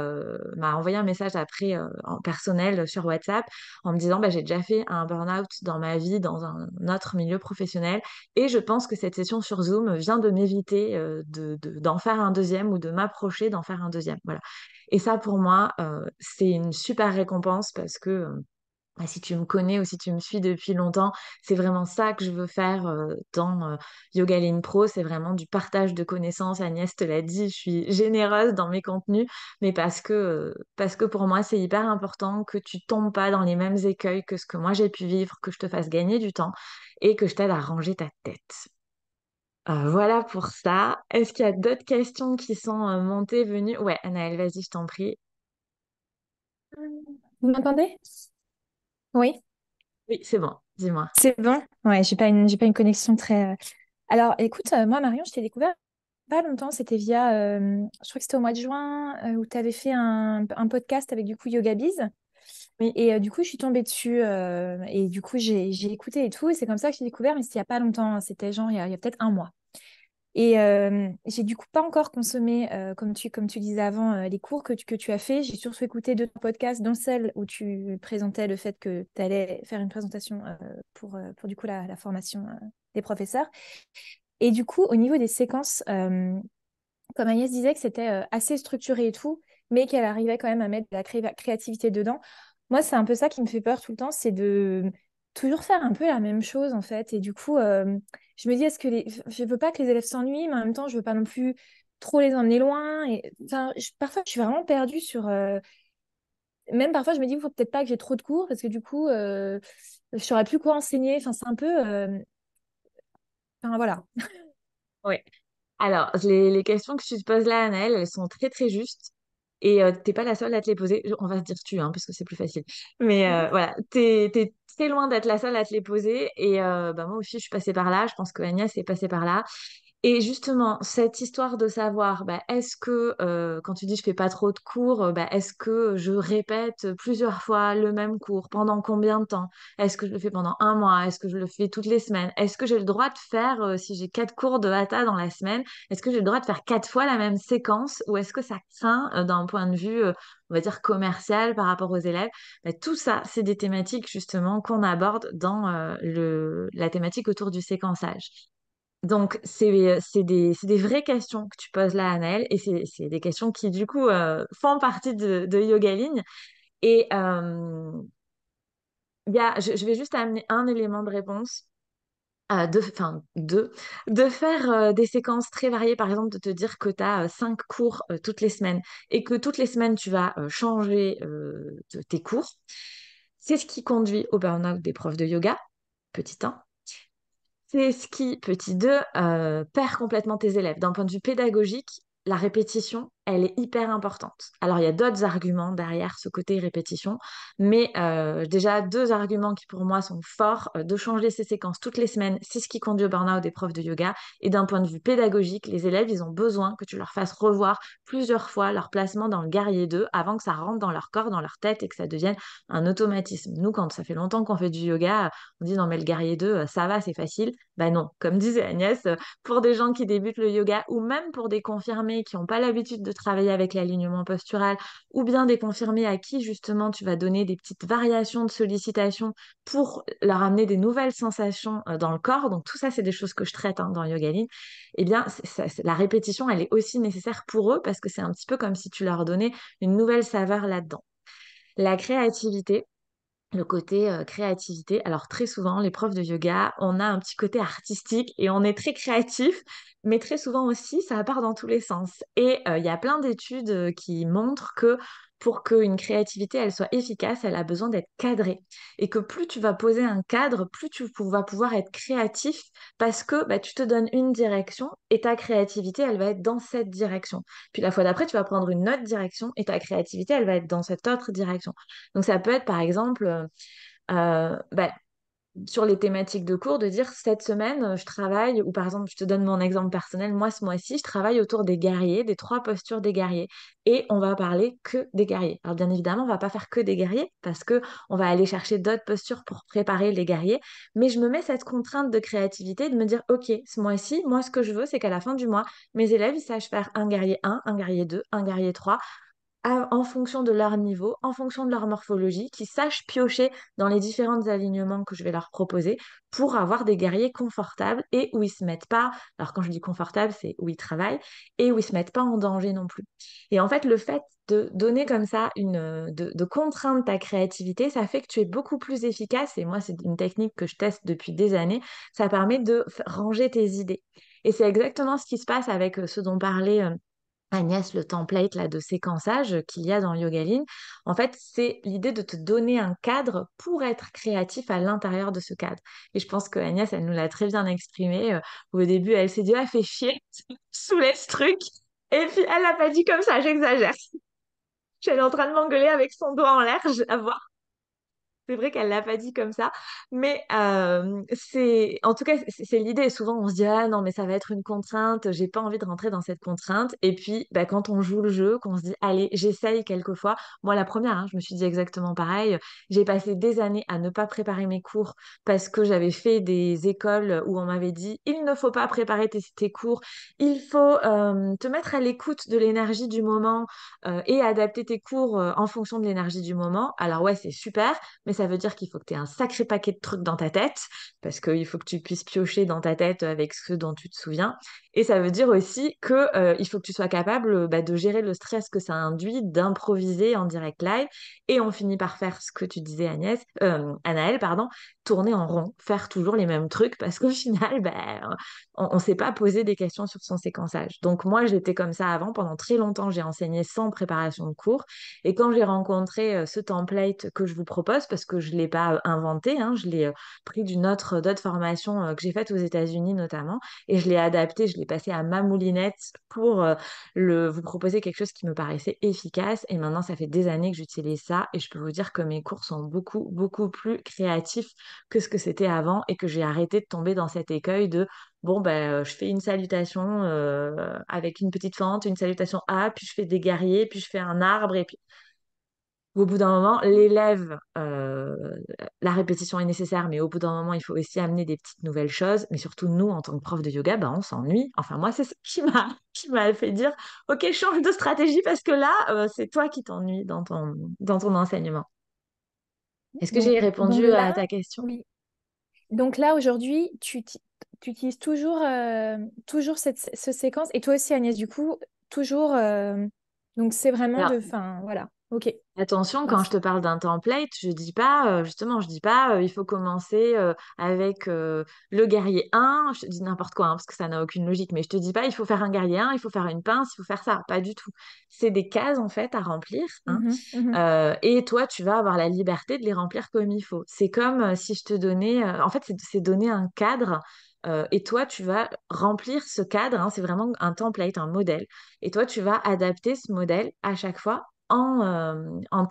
envoyé un message après en personnel sur WhatsApp en me disant j'ai déjà fait un burn-out dans ma vie, dans un autre milieu professionnel, et je pense que cette session sur Zoom vient de m'éviter d'en faire un deuxième ou de m'approcher d'en faire un deuxième. Voilà. Et ça, pour moi, c'est une super récompense parce que si tu me connais ou si tu me suis depuis longtemps, c'est vraiment ça que je veux faire dans Yogaline Pro. C'est vraiment du partage de connaissances. Agnès te l'a dit, je suis généreuse dans mes contenus, mais parce que pour moi, c'est hyper important que tu tombes pas dans les mêmes écueils que ce que moi j'ai pu vivre, que je te fasse gagner du temps et que je t'aide à ranger ta tête. Voilà pour ça. Est-ce qu'il y a d'autres questions qui sont montées, venues? Ouais, Anaëlle, vas-y, je t'en prie. Vous m'entendez? Oui, Oui, c'est bon, dis-moi. c'est bon. Ouais, j'ai pas une connexion très. Alors, écoute, moi, Marion, je t'ai découvert pas longtemps. C'était via, je crois que c'était au mois de juin, où tu avais fait un podcast avec du coup Yoga Biz. Oui, Et du coup, je suis tombée dessus et du coup, j'ai écouté et tout. Et c'est comme ça que j'ai découvert, mais c'était il y a pas longtemps. C'était genre il y a peut-être un mois. Et j'ai du coup pas encore consommé, comme tu disais avant, les cours que tu as fait. J'ai surtout écouté deux podcasts, dont celle où tu présentais le fait que tu allais faire une présentation pour du coup la formation des professeurs. Et du coup, au niveau des séquences, comme Agnès disait que c'était assez structuré et tout, mais qu'elle arrivait quand même à mettre de la créativité dedans. Moi, c'est un peu ça qui me fait peur tout le temps, c'est de toujours faire un peu la même chose en fait. Et du coup, je me dis, je veux pas que les élèves s'ennuient, mais en même temps, je veux pas non plus trop les emmener loin. Et enfin, parfois, je suis vraiment perdue sur. Même parfois, je me dis, il faut peut-être pas que j'ai trop de cours parce que du coup, je saurais plus quoi enseigner. Enfin, c'est un peu. Enfin, voilà. oui. Alors, les questions que tu te poses là, Anaëlle, elles sont très très justes. Et t'es pas la seule à te les poser. On va se dire tu, hein, parce que c'est plus facile. Mais voilà, t'es très loin d'être la seule à te les poser. Et bah, moi aussi, je suis passée par là. Je pense que Agnès est passée par là. Et justement, cette histoire de savoir, bah, est-ce que quand tu dis je fais pas trop de cours, bah, est-ce que je répète plusieurs fois le même cours? Pendant combien de temps? Est-ce que je le fais pendant un mois? Est-ce que je le fais toutes les semaines? Est-ce que j'ai le droit de faire, si j'ai 4 cours de hatha dans la semaine, est-ce que j'ai le droit de faire 4 fois la même séquence? Ou est-ce que ça craint d'un point de vue, on va dire, commercial par rapport aux élèves? Bah, tout ça, c'est des thématiques justement qu'on aborde dans la thématique autour du séquençage. Donc, c'est des vraies questions que tu poses là, Anaëlle, et c'est des questions qui, du coup, font partie de Yoga Ligne. Et je vais juste amener un élément de réponse, enfin, de faire des séquences très variées, par exemple, de te dire que tu as 5 cours toutes les semaines et que toutes les semaines, tu vas changer tes cours. C'est ce qui conduit au burn-out des profs de yoga, petit 1. C'est ce qui, petit 2, perd complètement tes élèves. D'un point de vue pédagogique, la répétition, elle est hyper importante. Alors, il y a d'autres arguments derrière ce côté répétition, mais déjà, deux arguments qui pour moi sont forts, de changer ces séquences toutes les semaines, c'est ce qui conduit au burn-out des profs de yoga. Et d'un point de vue pédagogique, les élèves, ils ont besoin que tu leur fasses revoir plusieurs fois leur placement dans le guerrier 2 avant que ça rentre dans leur corps, dans leur tête et que ça devienne un automatisme. Nous, quand ça fait longtemps qu'on fait du yoga, on dit non, mais le guerrier 2, ça va, c'est facile. Ben non, comme disait Agnès, pour des gens qui débutent le yoga ou même pour des confirmés qui n'ont pas l'habitude de travailler avec l'alignement postural ou bien des confirmés à qui justement tu vas donner des petites variations de sollicitation pour leur amener des nouvelles sensations dans le corps. Donc tout ça, c'est des choses que je traite dans Yoga Lean. Eh bien, la répétition, elle est aussi nécessaire pour eux parce que c'est un petit peu comme si tu leur donnais une nouvelle saveur là-dedans. La créativité, le côté créativité. Alors très souvent, les profs de yoga, on a un petit côté artistique et on est très créatif, mais très souvent aussi, ça part dans tous les sens. Et il y a plein d'études qui montrent que pour qu'une créativité, elle soit efficace, elle a besoin d'être cadrée. Et que plus tu vas poser un cadre, plus tu vas pouvoir être créatif parce que bah, tu te donnes une direction et ta créativité, elle va être dans cette direction. Puis la fois d'après, tu vas prendre une autre direction et ta créativité, elle va être dans cette autre direction. Donc ça peut être par exemple bah, sur les thématiques de cours de dire cette semaine je travaille, ou par exemple je te donne mon exemple personnel, moi ce mois-ci je travaille autour des guerriers, des 3 postures des guerriers et on va parler que des guerriers. Alors bien évidemment on va pas faire que des guerriers parce que on va aller chercher d'autres postures pour préparer les guerriers, mais je me mets cette contrainte de créativité de me dire ok, ce mois-ci moi ce que je veux c'est qu'à la fin du mois mes élèves ils sachent faire un guerrier 1, un guerrier 2, un guerrier 3 en fonction de leur niveau, en fonction de leur morphologie, qui sachent piocher dans les différents alignements que je vais leur proposer pour avoir des guerriers confortables et où ils se mettent pas, alors quand je dis confortable, c'est où ils travaillent, et où ils se mettent pas en danger non plus. Et en fait, le fait de donner comme ça, de contraindre ta créativité, ça fait que tu es beaucoup plus efficace, et moi, c'est une technique que je teste depuis des années, ça permet de ranger tes idées. Et c'est exactement ce qui se passe avec ce dont parlait Agnès, le template là, de séquençage qu'il y a dans Yogaline, en fait, c'est l'idée de te donner un cadre pour être créatif à l'intérieur de ce cadre. Et je pense que Agnès, elle nous l'a très bien exprimé. Au début, elle s'est dit, ah, fais chier, soulève ce truc. Et puis, elle l'a pas dit comme ça, j'exagère. Je suis en train de m'engueuler avec son doigt en l'air, je la vois. C'est vrai qu'elle l'a pas dit comme ça, mais c'est en tout cas c'est l'idée. Souvent on se dit ah non mais ça va être une contrainte, j'ai pas envie de rentrer dans cette contrainte. Et puis bah, quand on joue le jeu, qu'on se dit allez j'essaye quelquefois. Moi la première, hein, je me suis dit exactement pareil. J'ai passé des années à ne pas préparer mes cours parce que j'avais fait des écoles où on m'avait dit il ne faut pas préparer tes cours, il faut te mettre à l'écoute de l'énergie du moment et adapter tes cours en fonction de l'énergie du moment. Alors ouais c'est super mais ça veut dire qu'il faut que tu aies un sacré paquet de trucs dans ta tête, parce qu'il faut que tu puisses piocher dans ta tête avec ce dont tu te souviens. Et ça veut dire aussi que, il faut que tu sois capable bah, de gérer le stress que ça induit, d'improviser en direct live. Et on finit par faire ce que tu disais, Anaëlle, pardon, tourner en rond, faire toujours les mêmes trucs, parce qu'au final, bah, on ne s'est pas posé des questions sur son séquençage. Donc moi, j'étais comme ça avant. Pendant très longtemps, j'ai enseigné sans préparation de cours. Et quand j'ai rencontré ce template que je vous propose, parce que je ne l'ai pas inventé, hein, je l'ai pris d'autres formations que j'ai faites aux États-Unis notamment, et je l'ai adapté, je l'ai passé à ma moulinette pour vous proposer quelque chose qui me paraissait efficace. Et maintenant, ça fait des années que j'utilise ça, et je peux vous dire que mes cours sont beaucoup, beaucoup plus créatifs que ce que c'était avant, et que j'ai arrêté de tomber dans cet écueil de bon, ben, je fais une salutation avec une petite fente, une salutation A, puis je fais des guerriers, puis je fais un arbre, et puis au bout d'un moment, l'élève, la répétition est nécessaire, mais au bout d'un moment, il faut aussi amener des petites nouvelles choses. Mais surtout, nous, en tant que prof de yoga, ben, on s'ennuie. Enfin, moi, c'est ce qui m'a fait dire, OK, change de stratégie parce que là, c'est toi qui t'ennuies dans ton enseignement. Est-ce que Donc, j'ai donc répondu à là, ta question? oui. Donc là, aujourd'hui, tu utilises toujours ce séquence. Et toi aussi, Agnès, du coup, toujours. Donc c'est vraiment Alors, de. Enfin, voilà. Ok. attention, quand je Merci. te parle d'un template, je dis pas, justement, je dis pas, il faut commencer avec le guerrier 1, je te dis n'importe quoi, hein, parce que ça n'a aucune logique, mais je te dis pas, il faut faire un guerrier 1, il faut faire une pince, il faut faire ça, pas du tout. C'est des cases, en fait, à remplir, hein, Mhm, mhm. et toi, tu vas avoir la liberté de les remplir comme il faut. C'est comme si je te donnais, en fait, c'est donner un cadre, et toi, tu vas remplir ce cadre, hein, c'est vraiment un template, un modèle, et toi, tu vas adapter ce modèle à chaque fois en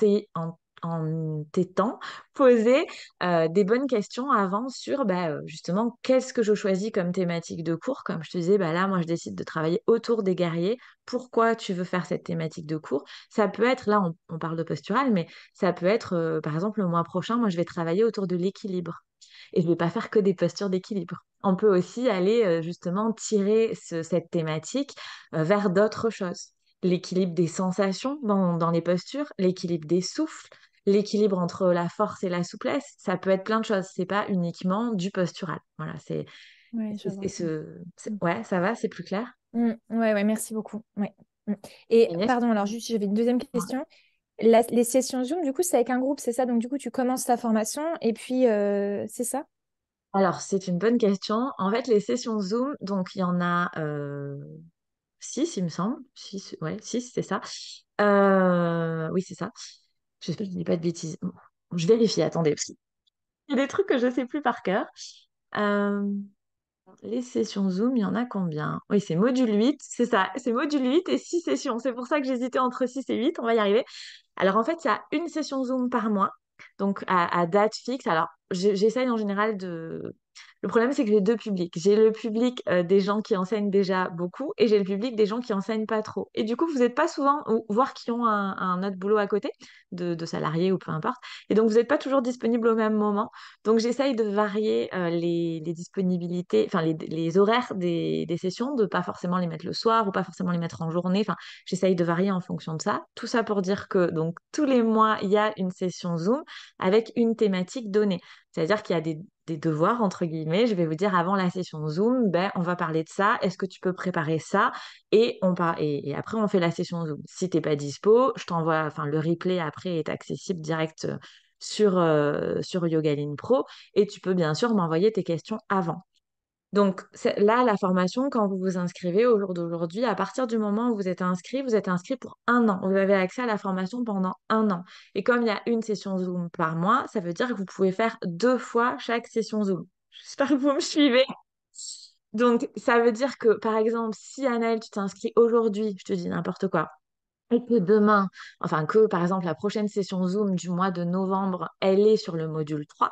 t'étant posé des bonnes questions avant sur bah, justement qu'est-ce que je choisis comme thématique de cours. Comme je te disais, bah, là, moi, je décide de travailler autour des guerriers. Pourquoi tu veux faire cette thématique de cours? Ça peut être, là, on parle de postural, mais ça peut être, par exemple, le mois prochain, moi, je vais travailler autour de l'équilibre. Et je ne vais pas faire que des postures d'équilibre. On peut aussi aller justement tirer cette thématique vers d'autres choses. L'équilibre des sensations dans les postures, l'équilibre des souffles, l'équilibre entre la force et la souplesse. Ça peut être plein de choses. C'est pas uniquement du postural. Voilà, Ouais, je vois. Mm. ouais, ça va, c'est plus clair. Ouais, ouais, merci beaucoup. Ouais. Mm. Et Inès? pardon, alors juste, j'avais une deuxième question. Les sessions Zoom, du coup, c'est avec un groupe, c'est ça? Donc, du coup, tu commences ta formation et puis, c'est ça? Alors, c'est une bonne question. En fait, les sessions Zoom, donc il y en a six, il me semble. Six, ouais, six, c'est ça. Oui, c'est ça. J'espère que je ne dis pas de bêtises. Bon, je vérifie, attendez, parce qu'il y a des trucs que je ne sais plus par cœur. Euh, les sessions Zoom, il y en a combien? Oui, c'est module 8, c'est ça. C'est module 8 et 6 sessions. C'est pour ça que j'hésitais entre 6 et 8. On va y arriver. Alors en fait, il y a une session Zoom par mois, donc à date fixe. Alors j'essaye en général de... Le problème, c'est que j'ai deux publics. J'ai le public des gens qui enseignent déjà beaucoup et j'ai le public des gens qui enseignent pas trop. Et du coup, vous n'êtes pas souvent, ou voire qui ont un autre boulot à côté, de salariés ou peu importe. Et donc, vous n'êtes pas toujours disponible au même moment. Donc, j'essaye de varier les disponibilités, enfin les horaires des sessions, de pas forcément les mettre le soir ou pas forcément les mettre en journée. Enfin, j'essaye de varier en fonction de ça. Tout ça pour dire que donc tous les mois, il y a une session Zoom avec une thématique donnée. C'est-à-dire qu'il y a des devoirs, entre guillemets. Je vais vous dire avant la session Zoom, ben, on va parler de ça. Est-ce que tu peux préparer ça? Et après, on fait la session Zoom. Si t'es pas dispo, je t'envoie, enfin, le replay après est accessible direct sur Yogaline Pro et tu peux bien sûr m'envoyer tes questions avant. Donc là, la formation, quand vous vous inscrivez au jour d'aujourd'hui, à partir du moment où vous êtes inscrit pour un an. Vous avez accès à la formation pendant un an. Et comme il y a une session Zoom par mois, ça veut dire que vous pouvez faire 2 fois chaque session Zoom. J'espère que vous me suivez. Donc, ça veut dire que, par exemple, si Anaëlle, tu t'inscris aujourd'hui, je te dis n'importe quoi, et que demain, enfin que, par exemple, la prochaine session Zoom du mois de novembre, elle est sur le module 3,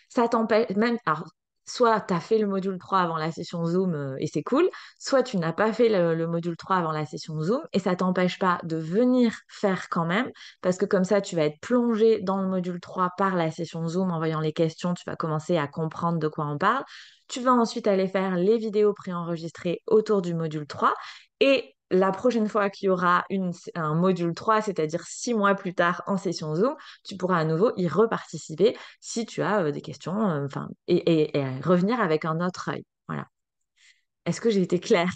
ça t'empêche même. Alors, soit tu as fait le module 3 avant la session Zoom et c'est cool, soit tu n'as pas fait le module 3 avant la session Zoom et ça t'empêche pas de venir faire quand même, parce que comme ça, tu vas être plongé dans le module 3 par la session Zoom en voyant les questions, tu vas commencer à comprendre de quoi on parle. Tu vas ensuite aller faire les vidéos préenregistrées autour du module 3 et la prochaine fois qu'il y aura un module 3, c'est-à-dire 6 mois plus tard en session Zoom, tu pourras à nouveau y reparticiper si tu as des questions, enfin, et revenir avec un autre œil. Voilà. Est-ce que j'ai été claire?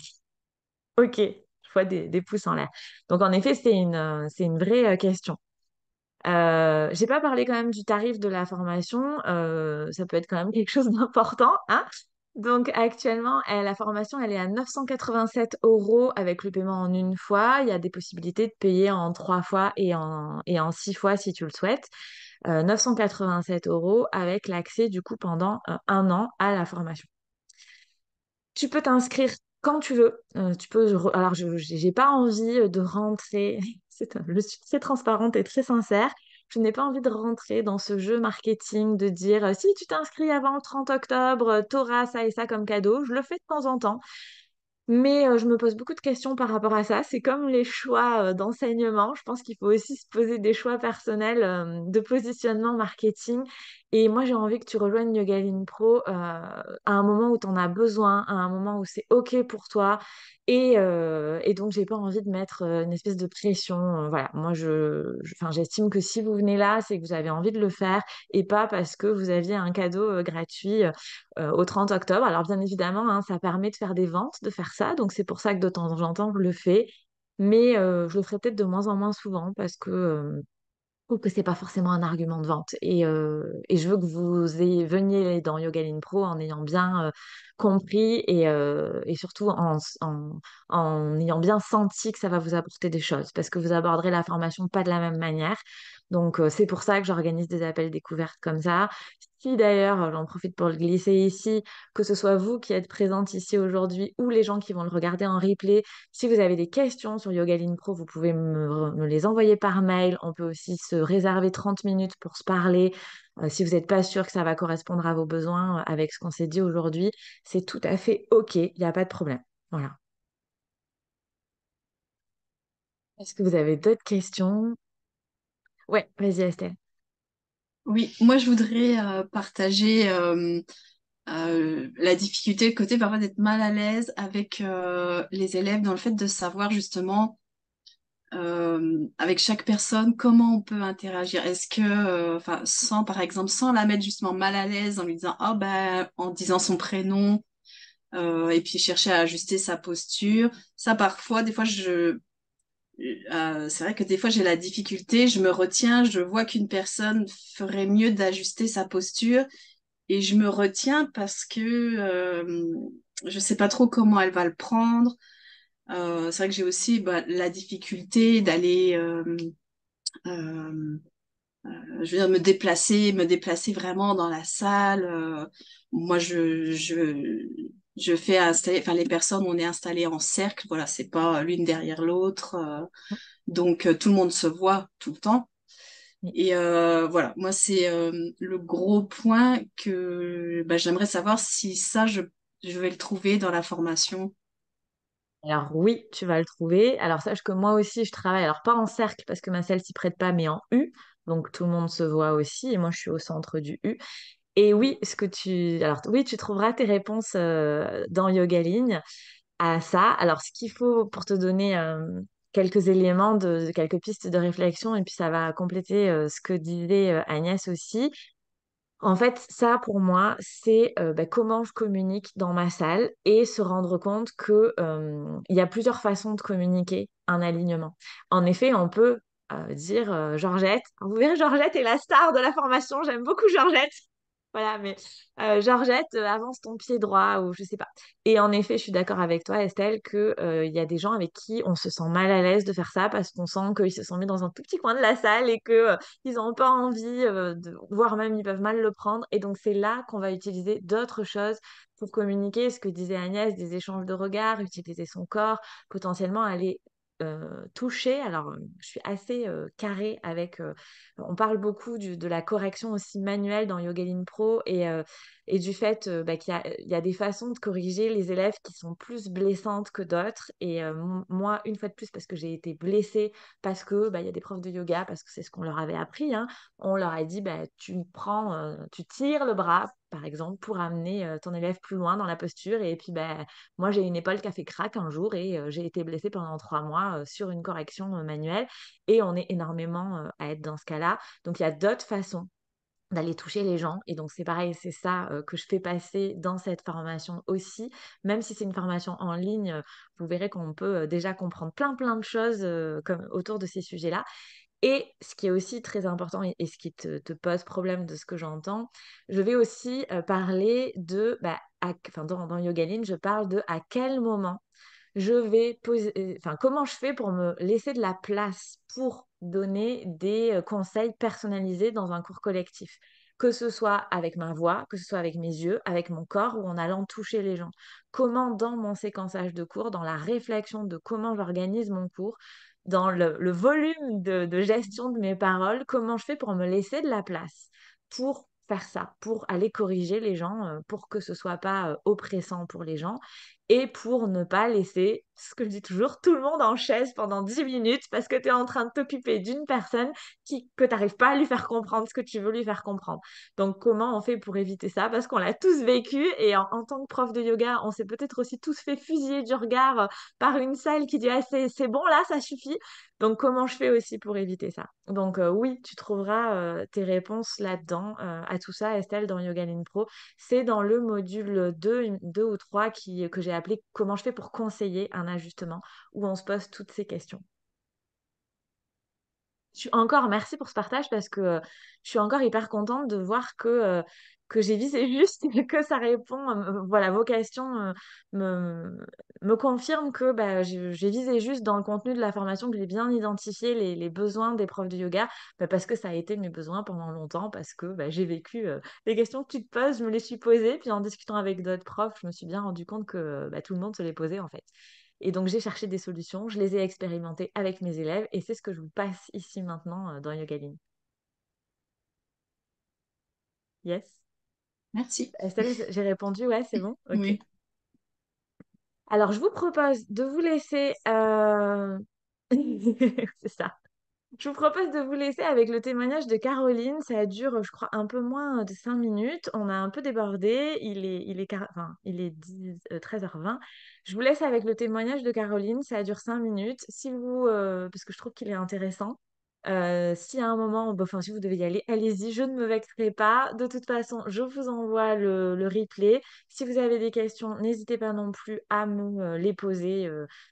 Ok, je vois des pouces en l'air. Donc, en effet, c'est une vraie question. J'ai pas parlé quand même du tarif de la formation. Ça peut être quand même quelque chose d'important, hein. Donc, actuellement, la formation, elle est à 987 € avec le paiement en une fois. Il y a des possibilités de payer en 3 fois et en 6 fois si tu le souhaites. 987 € avec l'accès du coup pendant un an à la formation. Tu peux t'inscrire quand tu veux. Alors, je j'ai pas envie de rentrer. Je suis très transparente et très sincère. Je n'ai pas envie de rentrer dans ce jeu marketing de dire si tu t'inscris avant le 30 octobre, t'auras ça et ça comme cadeau. Je le fais de temps en temps. Mais je me pose beaucoup de questions par rapport à ça. C'est comme les choix d'enseignement. Je pense qu'il faut aussi se poser des choix personnels de positionnement marketing. Et moi, j'ai envie que tu rejoignes Yogaline Pro à un moment où tu en as besoin, à un moment où c'est OK pour toi. Et donc, j'ai pas envie de mettre une espèce de pression. Voilà, moi, enfin, j'estime que si vous venez là, c'est que vous avez envie de le faire et pas parce que vous aviez un cadeau gratuit au 30 octobre. Alors bien évidemment, hein, ça permet de faire des ventes, de faire ça. Donc c'est pour ça que de temps en temps, je le fais. Mais je le ferai peut-être de moins en moins souvent parce que trouve que c'est pas forcément un argument de vente. Et je veux que veniez dans Yogaline Pro en ayant bien compris et surtout en ayant bien senti que ça va vous apporter des choses parce que vous aborderez la formation pas de la même manière. Donc, c'est pour ça que j'organise des appels découvertes comme ça. Si d'ailleurs, j'en profite pour le glisser ici, que ce soit vous qui êtes présente ici aujourd'hui ou les gens qui vont le regarder en replay, si vous avez des questions sur Yogaline Pro, vous pouvez me les envoyer par mail. On peut aussi se réserver 30 minutes pour se parler. Si vous n'êtes pas sûr que ça va correspondre à vos besoins avec ce qu'on s'est dit aujourd'hui, c'est tout à fait OK. Il n'y a pas de problème. Voilà. Est-ce que vous avez d'autres questions? Ouais, vas-y Estelle. Oui, moi je voudrais partager la difficulté, le côté parfois d'être mal à l'aise avec les élèves dans le fait de savoir justement avec chaque personne comment on peut interagir. Est-ce que, enfin, sans par exemple, sans la mettre justement mal à l'aise en lui disant, oh ben, en disant son prénom et puis chercher à ajuster sa posture. Ça parfois, des fois c'est vrai que des fois j'ai la difficulté, je me retiens, je vois qu'une personne ferait mieux d'ajuster sa posture et je me retiens parce que je sais pas trop comment elle va le prendre. C'est vrai que j'ai aussi la difficulté d'aller, euh, je veux dire, me déplacer vraiment dans la salle. Moi, je fais installer, enfin les personnes, on est installés en cercle, voilà, c'est pas l'une derrière l'autre, donc tout le monde se voit tout le temps. Et voilà, moi c'est le gros point que j'aimerais savoir si ça, je vais le trouver dans la formation. Alors oui, tu vas le trouver. Alors sache que moi aussi, je travaille, alors pas en cercle parce que ma salle s'y prête pas, mais en U. Donc tout le monde se voit aussi et moi je suis au centre du U. Et oui, alors oui, tu trouveras tes réponses dans Yogaline à ça. Alors ce qu'il faut pour te donner quelques éléments quelques pistes de réflexion et puis ça va compléter ce que disait Agnès aussi. En fait, ça, pour moi, c'est comment je communique dans ma salle et se rendre compte que il y a plusieurs façons de communiquer un alignement. En effet, on peut dire Georgette. Vous verrez, Georgette est la star de la formation. J'aime beaucoup Georgette. Voilà, mais Georgette, avance ton pied droit ou je sais pas. Et en effet, je suis d'accord avec toi, Estelle, que il y a des gens avec qui on se sent mal à l'aise de faire ça parce qu'on sent qu'ils se sont mis dans un tout petit coin de la salle et que ils n'ont pas envie voire même ils peuvent mal le prendre. Et donc c'est là qu'on va utiliser d'autres choses pour communiquer. Ce que disait Agnès, des échanges de regards, utiliser son corps, potentiellement aller toucher. Alors, je suis assez carrée avec. On parle beaucoup de la correction aussi manuelle dans Yogaline Pro et du fait qu'il y a des façons de corriger les élèves qui sont plus blessantes que d'autres. Et moi, une fois de plus, parce que j'ai été blessée, parce que il y a des profs de yoga, parce que c'est ce qu'on leur avait appris, hein, on leur a dit tu tires le bras, par exemple, pour amener ton élève plus loin dans la posture. Et puis, moi, j'ai une épaule qui a fait crack un jour et j'ai été blessée pendant 3 mois sur une correction manuelle. Et on est énormément à être dans ce cas-là. Donc, il y a d'autres façons d'aller toucher les gens. Et donc, c'est pareil, c'est ça que je fais passer dans cette formation aussi. Même si c'est une formation en ligne, vous verrez qu'on peut déjà comprendre plein de choses comme, autour de ces sujets-là. Et ce qui est aussi très important et ce qui te pose problème de ce que j'entends, je vais aussi parler de, dans Yogaline, je parle de à quel moment je vais poser, enfin, comment je fais pour me laisser de la place pour donner des conseils personnalisés dans un cours collectif. Que ce soit avec ma voix, que ce soit avec mes yeux, avec mon corps ou en allant toucher les gens. Comment, dans mon séquençage de cours, dans la réflexion de comment j'organise mon cours, dans le volume de gestion de mes paroles, comment je fais pour me laisser de la place pour faire ça, pour aller corriger les gens, pour que ce soit pas oppressant pour les gens et pour ne pas laisser, ce que je dis toujours, tout le monde en chaise pendant 10 minutes parce que tu es en train de t'occuper d'une personne que tu n'arrives pas à lui faire comprendre ce que tu veux lui faire comprendre. Donc, comment on fait pour éviter ça? Parce qu'on l'a tous vécu et en tant que prof de yoga, on s'est peut-être aussi tous fait fusiller du regard par une salle qui dit ah, c'est bon là, ça suffit. Donc, comment je fais aussi pour éviter ça? Donc, oui, tu trouveras tes réponses là-dedans, à tout ça, Estelle, dans Yogaline Pro. C'est dans le module 2 ou 3 que j'ai appelé Comment je fais pour conseiller un ajustement, où on se pose toutes ces questions. Merci pour ce partage parce que je suis encore hyper contente de voir que j'ai visé juste et que ça répond, voilà, vos questions me, me confirment que j'ai visé juste dans le contenu de la formation, que j'ai bien identifié les besoins des profs de yoga, parce que ça a été mes besoins pendant longtemps, parce que j'ai vécu les questions que tu te poses, je me les suis posées, puis en discutant avec d'autres profs, je me suis bien rendu compte que tout le monde se les posait en fait. Et donc, j'ai cherché des solutions, je les ai expérimentées avec mes élèves et c'est ce que je vous passe ici maintenant dans Yogaline. Yes? Merci. Estelle, j'ai répondu, ouais, c'est bon? Ok. Oui. Alors, je vous propose de vous laisser... C'est ça. Je vous propose de vous laisser avec le témoignage de Caroline. Ça dure, je crois, un peu moins de 5 minutes. On a un peu débordé. Il est 13h20. Je vous laisse avec le témoignage de Caroline. Ça dure 5 minutes. Parce que je trouve qu'il est intéressant. Si à un moment, si vous devez y aller, allez-y, je ne me vexerai pas. De toute façon, je vous envoie le replay. Si vous avez des questions, n'hésitez pas non plus à me les poser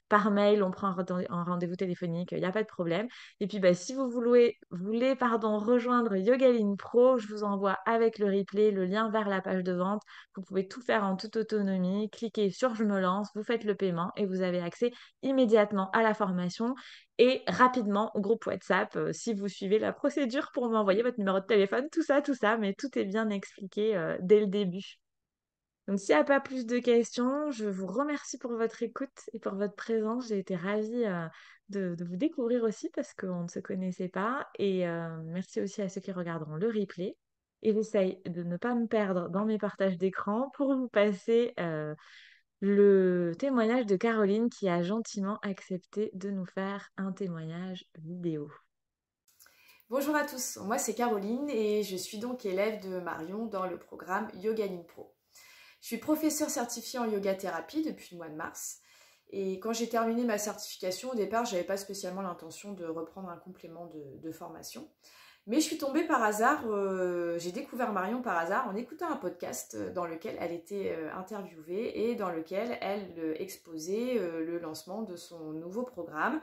par mail. On prend un rendez-vous téléphonique, il n'y a pas de problème. Et puis, si vous voulez rejoindre Yogaline Pro, je vous envoie avec le replay le lien vers la page de vente. Vous pouvez tout faire en toute autonomie. Cliquez sur Je me lance, vous faites le paiement et vous avez accès immédiatement à la formation et rapidement au groupe WhatsApp si vous suivez la procédure pour m'envoyer votre numéro de téléphone, tout ça, mais tout est bien expliqué dès le début. Donc, s'il n'y a pas plus de questions, je vous remercie pour votre écoute et pour votre présence. J'ai été ravie de vous découvrir aussi parce qu'on ne se connaissait pas. Et merci aussi à ceux qui regarderont le replay. Et j'essaye de ne pas me perdre dans mes partages d'écran pour vous passer le témoignage de Caroline qui a gentiment accepté de nous faire un témoignage vidéo. Bonjour à tous, moi c'est Caroline et je suis donc élève de Marion dans le programme Yogaline Pro. Je suis professeure certifiée en yoga thérapie depuis le mois de mars et quand j'ai terminé ma certification, au départ, je n'avais pas spécialement l'intention de reprendre un complément de formation. Mais je suis tombée par hasard, j'ai découvert Marion par hasard en écoutant un podcast dans lequel elle était interviewée et dans lequel elle exposait le lancement de son nouveau programme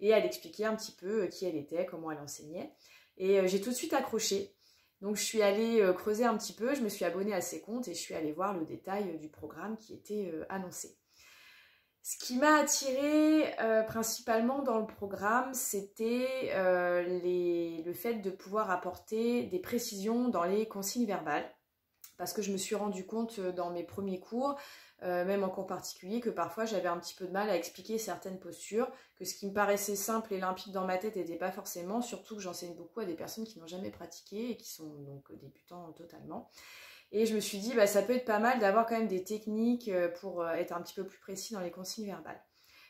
et elle expliquait un petit peu qui elle était, comment elle enseignait. Et j'ai tout de suite accroché. Donc je suis allée creuser un petit peu, je me suis abonnée à ses comptes et je suis allée voir le détail du programme qui était annoncé. Ce qui m'a attirée principalement dans le programme, c'était le fait de pouvoir apporter des précisions dans les consignes verbales. Parce que je me suis rendu compte dans mes premiers cours, même en cours particulier, que parfois j'avais un petit peu de mal à expliquer certaines postures, que ce qui me paraissait simple et limpide dans ma tête n'était pas forcément, surtout que j'enseigne beaucoup à des personnes qui n'ont jamais pratiqué et qui sont donc débutants totalement. Et je me suis dit, bah, ça peut être pas mal d'avoir quand même des techniques pour être un petit peu plus précis dans les consignes verbales.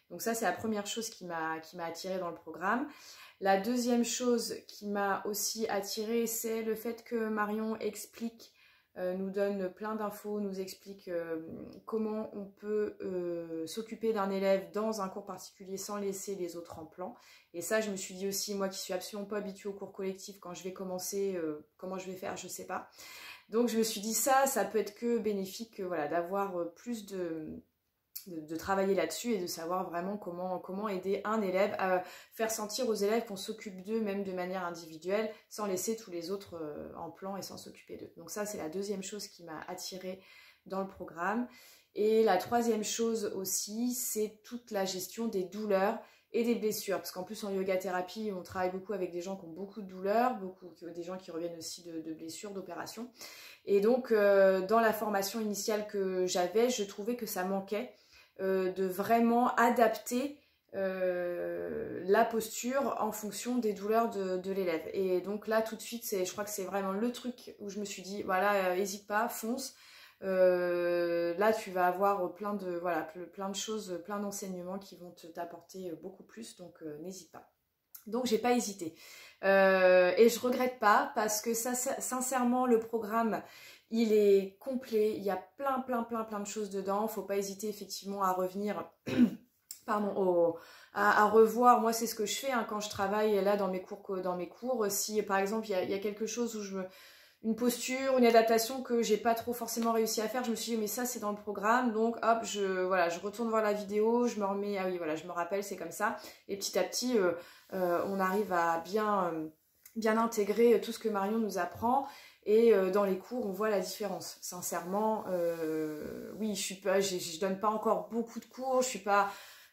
Donc ça, c'est la première chose qui m'a attirée dans le programme. La deuxième chose qui m'a aussi attirée, c'est le fait que Marion explique, nous donne plein d'infos, nous explique comment on peut s'occuper d'un élève dans un cours particulier sans laisser les autres en plan. Et ça, je me suis dit aussi, moi qui suis absolument pas habituée au cours collectif, quand je vais commencer, comment je vais faire, je sais pas. Donc je me suis dit ça peut être que bénéfique voilà, d'avoir plus de travailler là-dessus et de savoir vraiment comment aider un élève à faire sentir aux élèves qu'on s'occupe d'eux même de manière individuelle sans laisser tous les autres en plan et sans s'occuper d'eux. Donc ça, c'est la deuxième chose qui m'a attirée dans le programme. Et la troisième chose aussi, c'est toute la gestion des douleurs et des blessures, parce qu'en plus en yoga thérapie, on travaille beaucoup avec des gens qui ont beaucoup de douleurs, des gens qui reviennent aussi de blessures, d'opérations. Et donc dans la formation initiale que j'avais, je trouvais que ça manquait de vraiment adapter la posture en fonction des douleurs de l'élève. Et donc là tout de suite, je crois que c'est vraiment le truc où je me suis dit, voilà, hésite pas, fonce. Là tu vas avoir plein de choses, plein d'enseignements qui vont t'apporter beaucoup plus, donc n'hésite pas. Donc j'ai pas hésité et je regrette pas parce que ça, sincèrement, le programme il est complet, il y a plein de choses dedans. Faut pas hésiter effectivement à revenir pardon, à revoir. Moi c'est ce que je fais quand je travaille là dans mes cours. Si par exemple il y a quelque chose où une posture, une adaptation que j'ai pas trop forcément réussi à faire, je me suis dit mais ça c'est dans le programme, donc hop, je retourne voir la vidéo, je me remets, ah oui voilà, je me rappelle, c'est comme ça, et petit à petit on arrive à bien intégrer tout ce que Marion nous apprend, et dans les cours on voit la différence. Sincèrement, oui, je donne pas encore beaucoup de cours, je suis pas...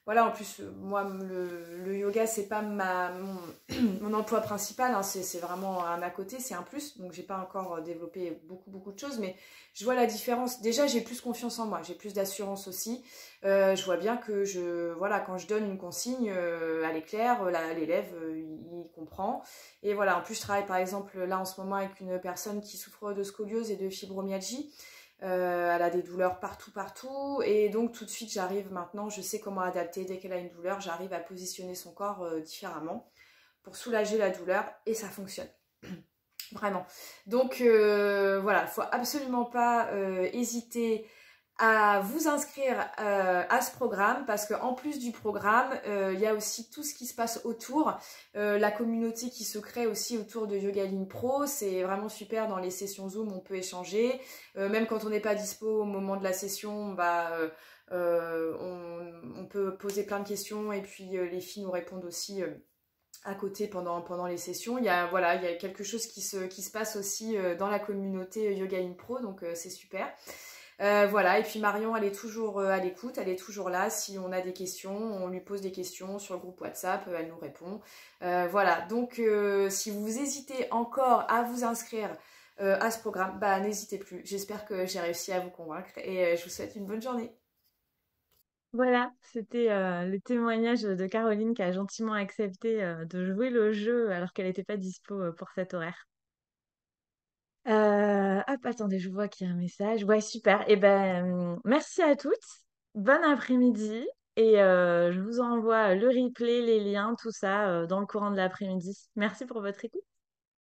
Voilà, en plus, moi, le yoga, c'est pas mon emploi principal, hein, c'est vraiment un à côté, c'est un plus. Donc, j'ai pas encore développé beaucoup de choses, mais je vois la différence. Déjà, j'ai plus confiance en moi, j'ai plus d'assurance aussi. Je vois bien que voilà, quand je donne une consigne, elle est claire, l'élève, il comprend. Et voilà, en plus, je travaille par exemple là en ce moment avec une personne qui souffre de scoliose et de fibromyalgie. Elle a des douleurs partout, et donc tout de suite j'arrive maintenant, je sais comment adapter dès qu'elle a une douleur, j'arrive à positionner son corps différemment pour soulager la douleur, et ça fonctionne vraiment. Donc voilà, il faut absolument pas hésiter à vous inscrire à ce programme, parce qu'en plus du programme, il y a aussi tout ce qui se passe autour, la communauté qui se crée aussi autour de Yogaline Pro. C'est vraiment super. Dans les sessions Zoom, on peut échanger, même quand on n'est pas dispo au moment de la session, on peut poser plein de questions, et puis les filles nous répondent aussi à côté pendant les sessions. Il y a quelque chose qui se passe aussi dans la communauté Yogaline Pro, donc c'est super. Voilà, et puis Marion, elle est toujours à l'écoute, elle est toujours là. Si on a des questions, on lui pose des questions sur le groupe WhatsApp, elle nous répond. Voilà, donc si vous hésitez encore à vous inscrire à ce programme, n'hésitez plus. J'espère que j'ai réussi à vous convaincre, et je vous souhaite une bonne journée. Voilà, c'était le témoignage de Caroline qui a gentiment accepté de jouer le jeu alors qu'elle n'était pas dispo pour cet horaire. Hop, attendez, je vois qu'il y a un message. Ouais, super. Eh ben, merci à toutes. Bon après-midi. Et je vous envoie le replay, les liens, tout ça dans le courant de l'après-midi. Merci pour votre écoute.